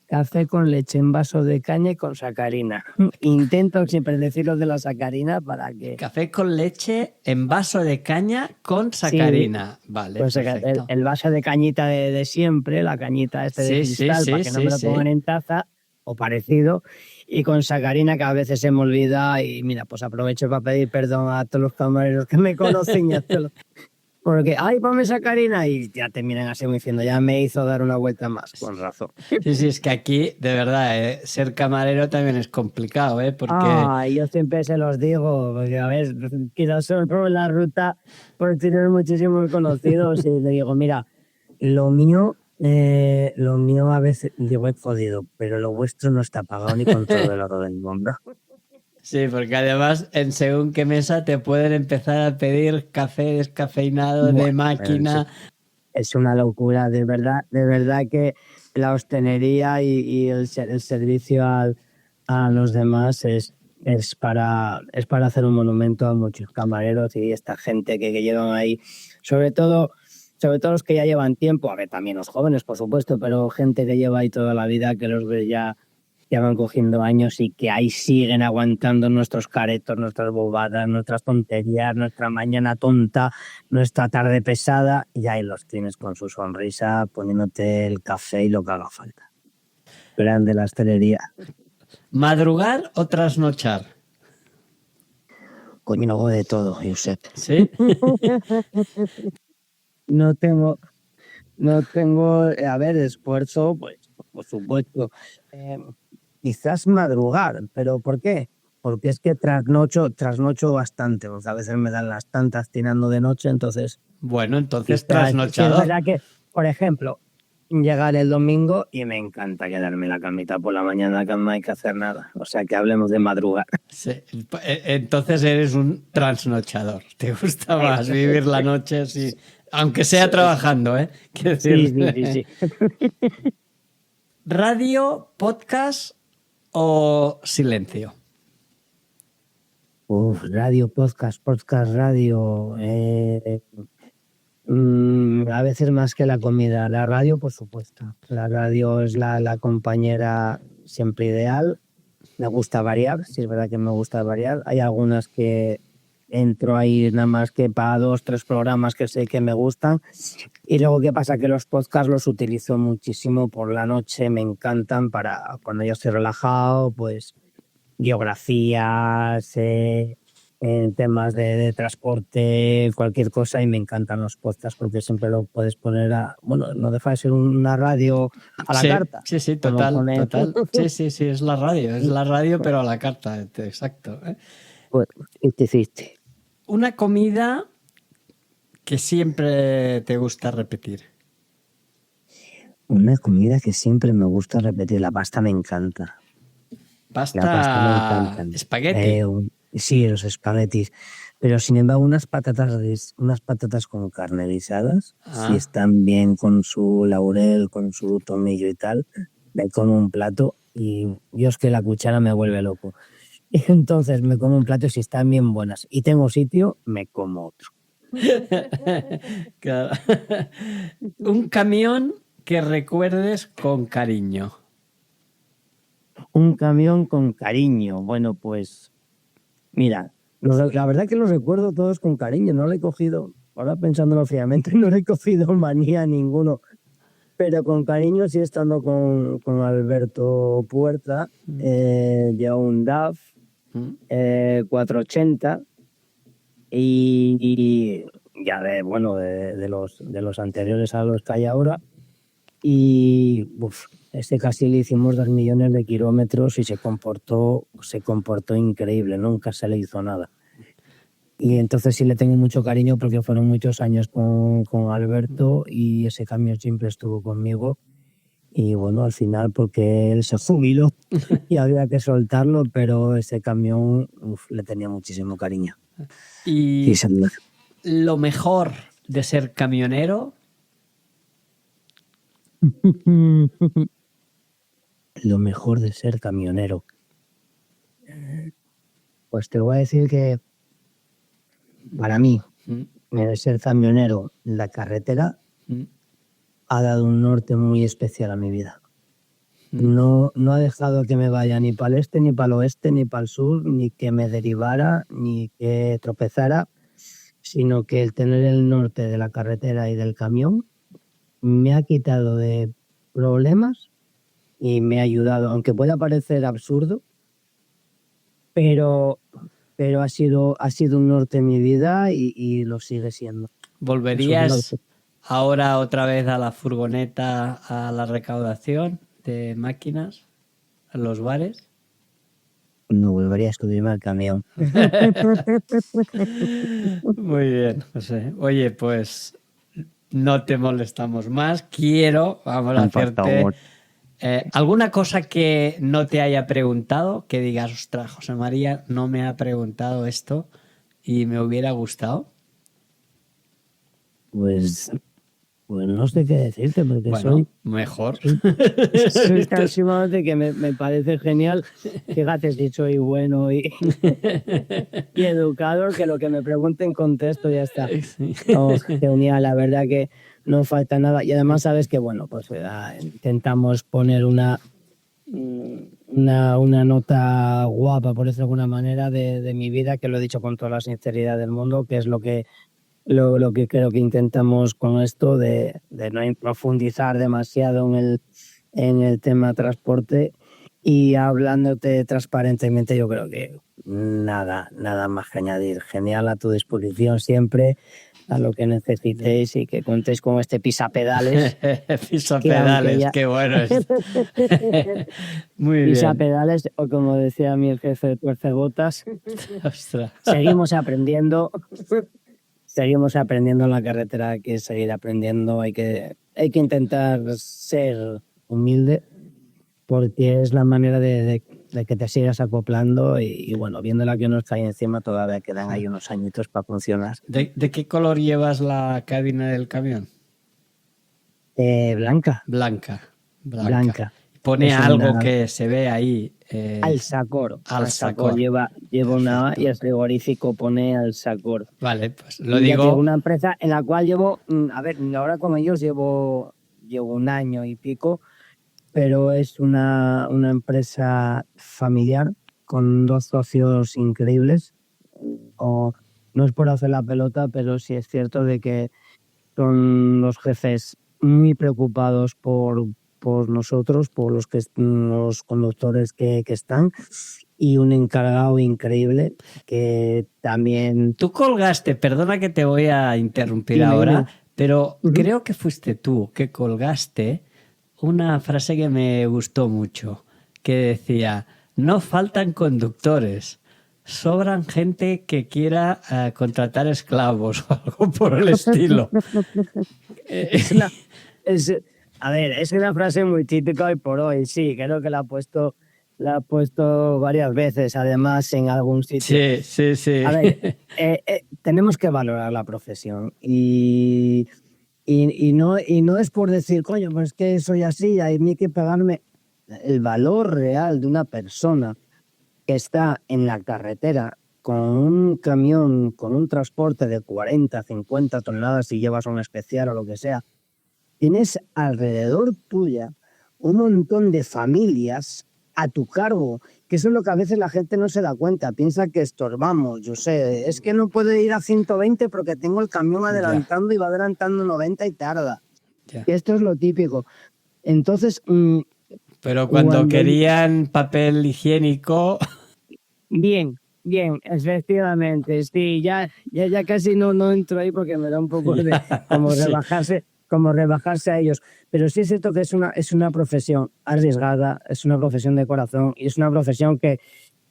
Café con leche en vaso de caña y con sacarina. Intento siempre decir lo de la sacarina para que... Café con leche en vaso de caña con sacarina. Vale, Pues perfecto. el vaso de cañita de siempre, la cañita de cristal, para que no me lo pongan en taza o parecido, y con sacarina que a veces se me olvida y mira, pues aprovecho para pedir perdón a todos los camareros que me conocen y a todos los... Porque, ay, ponme sacarina y ya te miran así como diciendo, ya me hizo dar una vuelta más, con razón. Sí, es que aquí, de verdad, ser camarero también es complicado, Porque... Yo siempre se los digo, porque a ver, quizás solo en la ruta por tener muchísimos conocidos y le digo, mira, lo mío a veces, digo, he podido, pero lo vuestro no está pagado ni con todo el oro del mundo. Sí, porque además en según qué mesa te pueden empezar a pedir café descafeinado de máquina. Es una locura, de verdad que la hostelería y el servicio a los demás es para hacer un monumento a muchos camareros y esta gente que llevan ahí, sobre todo los que ya llevan tiempo, a ver, también los jóvenes, por supuesto, pero gente que lleva ahí toda la vida, que los ves ya van cogiendo años y que ahí siguen aguantando nuestros caretos, nuestras bobadas, nuestras tonterías, nuestra mañana tonta, nuestra tarde pesada, y ahí los tienes con su sonrisa poniéndote el café y lo que haga falta. Grande la hostelería. ¿Madrugar o trasnochar? Coño, no hago de todo, Josep. ¿Sí? No tengo, a ver, esfuerzo, pues, por supuesto. Quizás madrugar, ¿pero por qué? Porque es que trasnocho bastante, porque a veces me dan las tantas tirando de noche, entonces... Bueno, entonces Es trasnochador. verdad que, por ejemplo, llegar el domingo y me encanta quedarme en la camita por la mañana que no hay que hacer nada. O sea, que hablemos de madrugar. Sí. Entonces eres un trasnochador. Te gusta más vivir la noche así, aunque sea trabajando, Quiero decir, Sí. ¿Radio, podcast o silencio? Radio, podcast, radio. A veces más que la comida. La radio, por supuesto. La radio es la compañera siempre ideal. Me gusta variar, sí es verdad que me gusta variar. Hay algunas que entro ahí nada más que para 2, 3 programas que sé que me gustan. Y luego, ¿qué pasa? Que los podcasts los utilizo muchísimo por la noche, me encantan para cuando yo estoy relajado, pues geografías, en temas de transporte, cualquier cosa, y me encantan los podcasts porque siempre lo puedes poner bueno, no deja de ser una radio a la Sí, carta. sí, Como total, pone- total. Sí, es la radio, pero a la carta, exacto. Pues, 50-50. Una comida que siempre te gusta repetir. Una comida que siempre me gusta repetir, la pasta me encanta. La pasta me encanta. Espagueti. Sí, los espaguetis. Pero sin embargo, unas patatas con carne guisadas, si están bien con su laurel, con su tomillo y tal, me como un plato y yo es que la cuchara me vuelve loco. Y entonces me como un plato y si están bien buenas y tengo sitio, me como otro. Claro. Un camión que recuerdes con cariño. Un camión con cariño. Bueno, pues mira, la verdad que los recuerdo todos con cariño. No le he cogido, ahora pensándolo fríamente, no le he cogido manía a ninguno. Pero con cariño sí estando con Alberto Puerta, lleva un DAF 480 y ya de los anteriores a los que hay ahora. Y este casi le hicimos 2 millones de kilómetros y se comportó increíble, nunca se le hizo nada. Y entonces sí le tengo mucho cariño porque fueron muchos años con Alberto y ese camión siempre estuvo conmigo. Y bueno, al final porque él se jubiló y había que soltarlo, pero ese camión le tenía muchísimo cariño. Y lo mejor de ser camionero. Lo mejor de ser camionero. Pues te voy a decir que para mí, ser camionero en la carretera ha dado un norte muy especial a mi vida. No ha dejado que me vaya ni para el este, ni para el oeste, ni para el sur, ni que me derivara, ni que tropezara, sino que el tener el norte de la carretera y del camión me ha quitado de problemas y me ha ayudado, aunque pueda parecer absurdo, pero ha sido un norte en mi vida y lo sigue siendo. ¿Volverías ahora otra vez a la furgoneta, a la recaudación de máquinas, a los bares? No volvería a escribirme al camión. Muy bien, José. Oye, pues no te molestamos más. Vamos a hacerte alguna cosa que no te haya preguntado, que digas, ostras, José María no me ha preguntado esto y me hubiera gustado. Pues no sé qué decirte, porque bueno, mejor. Soy tan simplemente que me parece genial. Fíjate si soy bueno y educado, que lo que me pregunten contesto y ya está. Genial, la verdad que no falta nada. Y además sabes que, bueno, pues intentamos poner una nota guapa, por decirlo de alguna manera, de mi vida, que lo he dicho con toda la sinceridad del mundo, que es lo que creo que intentamos con esto de no profundizar demasiado en el tema transporte y hablándote transparentemente. Yo creo que nada más que añadir. Genial, a tu disposición siempre, a lo que necesitéis y que contéis con este pisapedales. Pisapedales, qué bueno es. Muy bien. Pisapedales, o como decía mi jefe de tuercebotas, seguimos aprendiendo. Seguimos aprendiendo en la carretera, hay que seguir aprendiendo, hay que intentar ser humilde, porque es la manera de que te sigas acoplando y bueno, viendo la que nos cae encima todavía quedan ahí unos añitos para funcionar. ¿De qué color llevas la cabina del camión? Blanca. Blanca. pone Es algo una- que se ve ahí. Alsacor. Alsacor. Lleva una A y el frigorífico pone Alsacor. Vale, pues lo Y ya te digo, digo. una empresa en la cual llevo, a ver, ahora con ellos llevo 1 año y pico, pero es una empresa familiar con 2 socios increíbles. No es por hacer la pelota, pero sí es cierto de que son los jefes muy preocupados por nosotros, por los conductores que están, y un encargado increíble que también... Tú colgaste, perdona que te voy a interrumpir Dime, ahora, dime. pero Ujú. creo que fuiste tú que colgaste una frase que me gustó mucho, que decía, no faltan conductores, sobran gente que quiera contratar esclavos o algo por el estilo. A ver, es una frase muy típica hoy por hoy, sí, creo que la ha puesto varias veces, además, en algún sitio. Sí. A ver, tenemos que valorar la profesión y no es por decir, coño, pues es que soy así, a mí hay que pagarme. El valor real de una persona que está en la carretera con un camión, con un transporte de 40, 50 toneladas si llevas un especial o lo que sea, tienes alrededor tuya un montón de familias a tu cargo, que eso es lo que a veces la gente no se da cuenta, piensa que estorbamos, yo sé, es que no puedo ir a 120 porque tengo el camión adelantando y va adelantando 90 y tarda. Ya. Y esto es lo típico. Entonces, Pero cuando querían papel higiénico... bien, efectivamente, sí, ya casi no entro ahí porque me da un poco de como rebajarse a ellos. Pero sí es cierto que es una profesión arriesgada, es una profesión de corazón y es una profesión que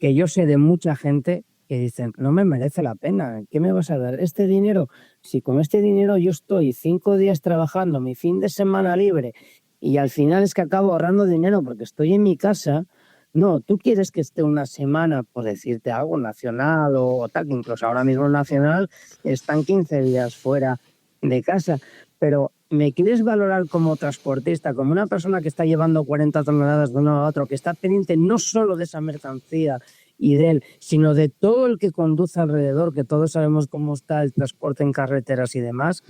yo sé de mucha gente que dicen, no me merece la pena, ¿qué me vas a dar? ¿Este dinero? Si con este dinero yo estoy 5 días trabajando, mi fin de semana libre, y al final es que acabo ahorrando dinero porque estoy en mi casa. No, tú quieres que esté una semana, por decirte algo, nacional o tal, que incluso ahora mismo en nacional están 15 días fuera de casa, pero me quieres valorar como transportista, como una persona que está llevando 40 toneladas de uno a otro, que está pendiente no solo de esa mercancía y de él, sino de todo el que conduce alrededor, que todos sabemos cómo está el transporte en carreteras y demás,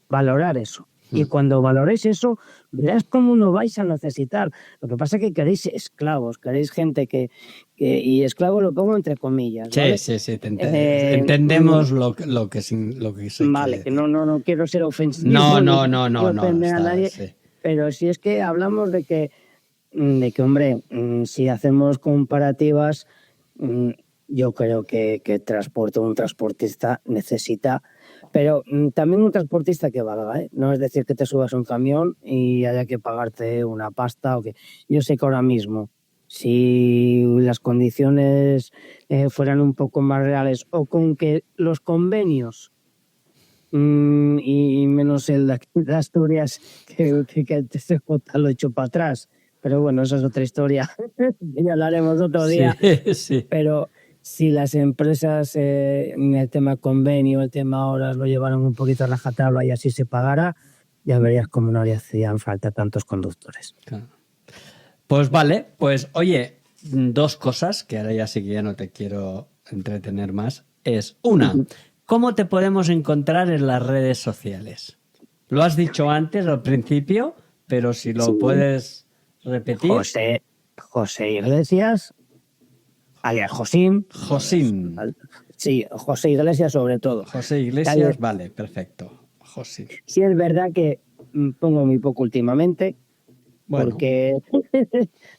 valorar eso. Y cuando valoréis eso, verás cómo no vais a necesitar. Lo que pasa es que queréis esclavos, queréis gente y esclavo lo pongo entre comillas, ¿vale? Sí, entendemos lo que se Vale, que no quiero ser ofensivo. No, ofender a nadie, sí. pero si es que hablamos de que hombre, si hacemos comparativas, yo creo que un transportista necesita, pero también un transportista que valga, ¿eh? No es decir que te subas a un camión y haya que pagarte una pasta o que... Yo sé que ahora mismo, si las condiciones fueran un poco más reales o con que los convenios y menos el de Asturias que el TCJ lo he hecho para atrás, pero bueno, esa es otra historia, ya hablaremos otro día. Sí. Pero si las empresas en el tema convenio, el tema horas lo llevaron un poquito a rajatabla y así se pagara, ya verías cómo no le hacían falta tantos conductores. Claro. Pues vale, pues oye, 2 cosas, que ahora ya sí que ya no te quiero entretener más. Es una, ¿cómo te podemos encontrar en las redes sociales? Lo has dicho antes, al principio, pero si lo puedes repetir. José Iglesias, alias Josín. Josín. Sí, José Iglesias sobre todo. José Iglesias, vale, perfecto. Josín. Sí es verdad que pongo muy poco últimamente, Bueno. porque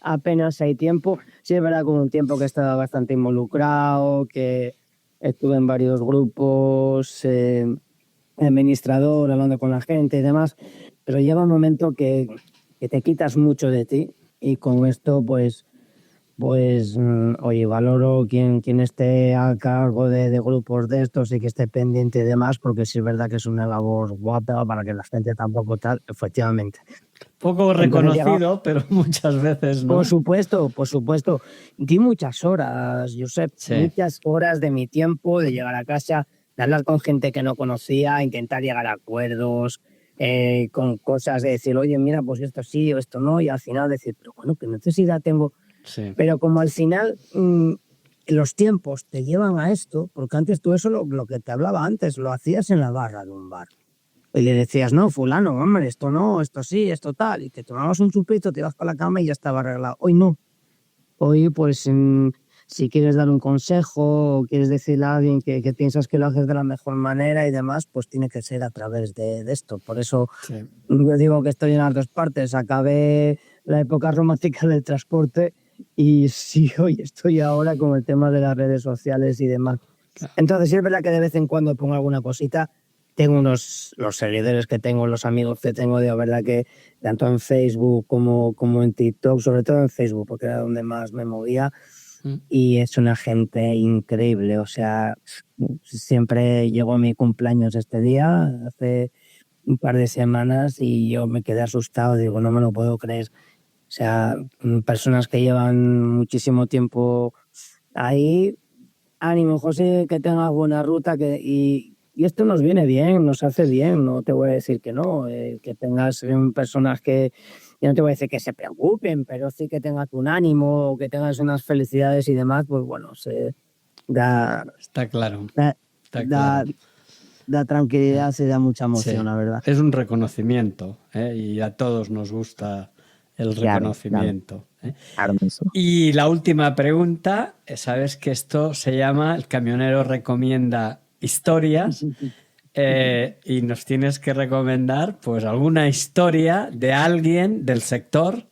apenas hay tiempo. Sí es verdad que hubo un tiempo que estaba bastante involucrado, que estuve en varios grupos, administrador, hablando con la gente y demás, pero llega un momento que te quitas mucho de ti y con esto pues oye, valoro quien esté a cargo de grupos de estos y que esté pendiente y demás, porque sí es verdad que es una labor guapa para que la gente tampoco tal, efectivamente. Poco reconocido, pero muchas veces, ¿no? Por supuesto. Di muchas horas, Josep, muchas horas de mi tiempo de llegar a casa, de hablar con gente que no conocía, intentar llegar a acuerdos, con cosas de decir, oye, mira, pues esto sí o esto no, y al final decir, pero bueno, ¿qué necesidad tengo? Sí. Pero como al final los tiempos te llevan a esto, porque antes tú eso, lo que te hablaba antes, lo hacías en la barra de un bar. Y le decías, no, fulano, hombre, esto no, esto sí, esto tal, y te tomabas un chupito, te ibas para la cama y ya estaba arreglado. Hoy no. Hoy, pues, si quieres dar un consejo o quieres decirle a alguien que piensas que lo haces de la mejor manera y demás, pues tiene que ser a través de esto. Por eso Sí. yo digo que estoy en las dos partes. Acabé la época romántica del transporte y sí, hoy estoy ahora con el tema de las redes sociales y demás. Entonces, sí es verdad que de vez en cuando pongo alguna cosita. Tengo los seguidores que tengo, los amigos que tengo, de verdad que tanto en Facebook como en TikTok, sobre todo en Facebook, porque era donde más me movía. Y es una gente increíble. O sea, siempre llegó mi cumpleaños este día, hace un par de semanas, y yo me quedé asustado. Digo, no me lo puedo creer. O sea, personas que llevan muchísimo tiempo ahí. Ánimo, José, que tengas buena ruta, y esto nos viene bien, nos hace bien, no te voy a decir que no, que tengas personas que, yo no te voy a decir que se preocupen, pero sí que tengas un ánimo, que tengas unas felicidades y demás, pues bueno, se da, Está claro. da, Está da, claro. da tranquilidad, se da mucha emoción, Sí. la verdad. Es un reconocimiento, y a todos nos gusta el Claro, reconocimiento. Claro, eso. Y la última pregunta, sabes que esto se llama El Camionero Recomienda Historias, y nos tienes que recomendar pues alguna historia de alguien del sector,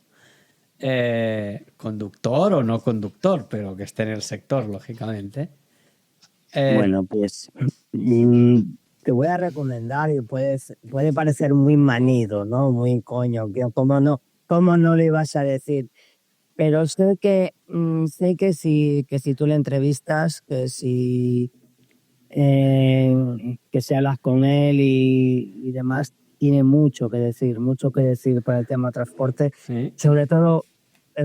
conductor o no conductor, pero que esté en el sector, lógicamente. Bueno, pues te voy a recomendar, y puede parecer muy manido, ¿no? Muy coño, ¿cómo no le ibas a decir? Pero sé que si tú le entrevistas, que si hablas con él y demás, tiene mucho que decir para el tema transporte. Sí. Sobre todo,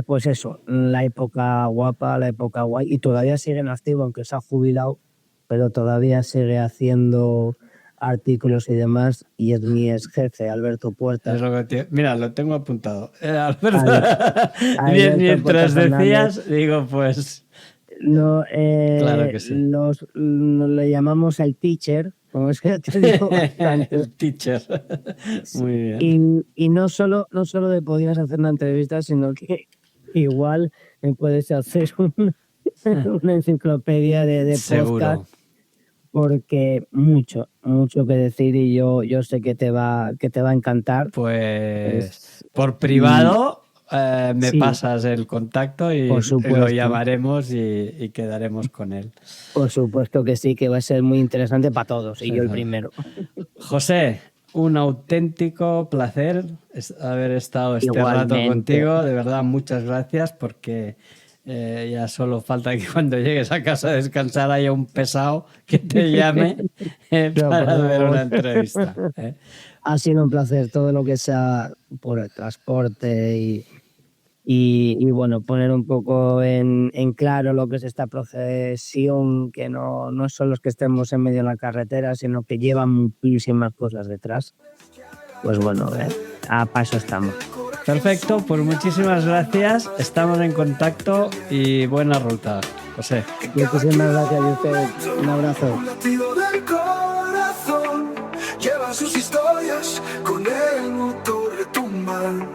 pues eso, la época guapa, la época guay, y todavía sigue en activo, aunque se ha jubilado, pero todavía sigue haciendo artículos y demás, y es mi ex jefe, Alberto Puertas. Es lo que mira, lo tengo apuntado. Alberto, Alberto mientras Puertas decías, digo, pues... Claro que sí. Le llamamos el teacher, como es que te digo bastante. El teacher. Muy bien. Y no solo le podías hacer una entrevista, sino que igual me puedes hacer una enciclopedia de podcast, porque mucho que decir, y yo sé que te va a encantar. Pues por privado me pasas el contacto y lo llamaremos y quedaremos con él. Por supuesto que sí, que va a ser muy interesante para todos, y yo el primero. José, un auténtico placer haber estado este Igualmente. rato contigo. De verdad, muchas gracias, porque ya solo falta que cuando llegues a casa a descansar haya un pesado que te llame para hacer una entrevista. Ha sido un placer todo lo que sea por el transporte y bueno, poner un poco en claro lo que es esta profesión, que no es solo los que estemos en medio de la carretera, sino que llevan muchísimas cosas detrás. Pues bueno, a paso estamos. Perfecto, pues muchísimas gracias, estamos en contacto y buena ruta, José. Muchísimas gracias a ustedes, un abrazo. Un latido del corazón, llevan sus historias, con el motor retumban.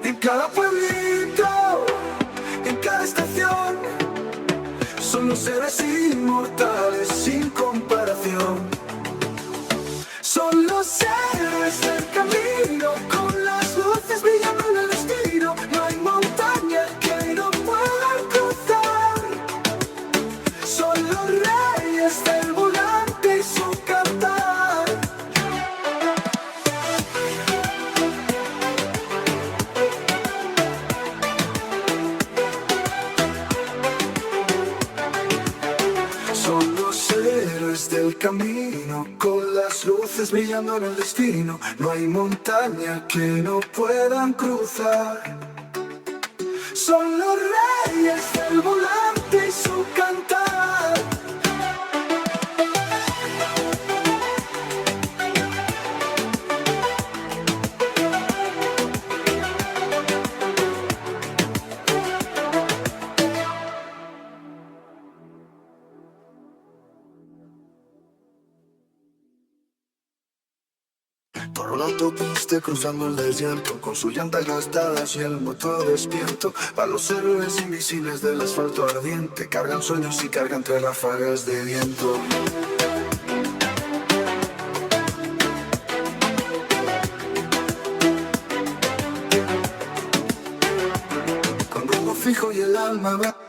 En cada pueblito, en cada estación, son los seres inmortales sin comparación. Son los héroes del camino, con las luces brillando en el destino. No hay montaña que no puedan cruzar. Son los reyes del volante y su cantar. Son los héroes del camino, con las luces brillando en el destino. No hay montaña que no puedan cruzar. Son los reyes del volante y su cantar. Por una autopista cruzando el desierto, con sus llantas gastadas y el motor despierto. Para los héroes invisibles del asfalto ardiente, cargan sueños y cargan entre ráfagas de viento. Con rumbo fijo y el alma va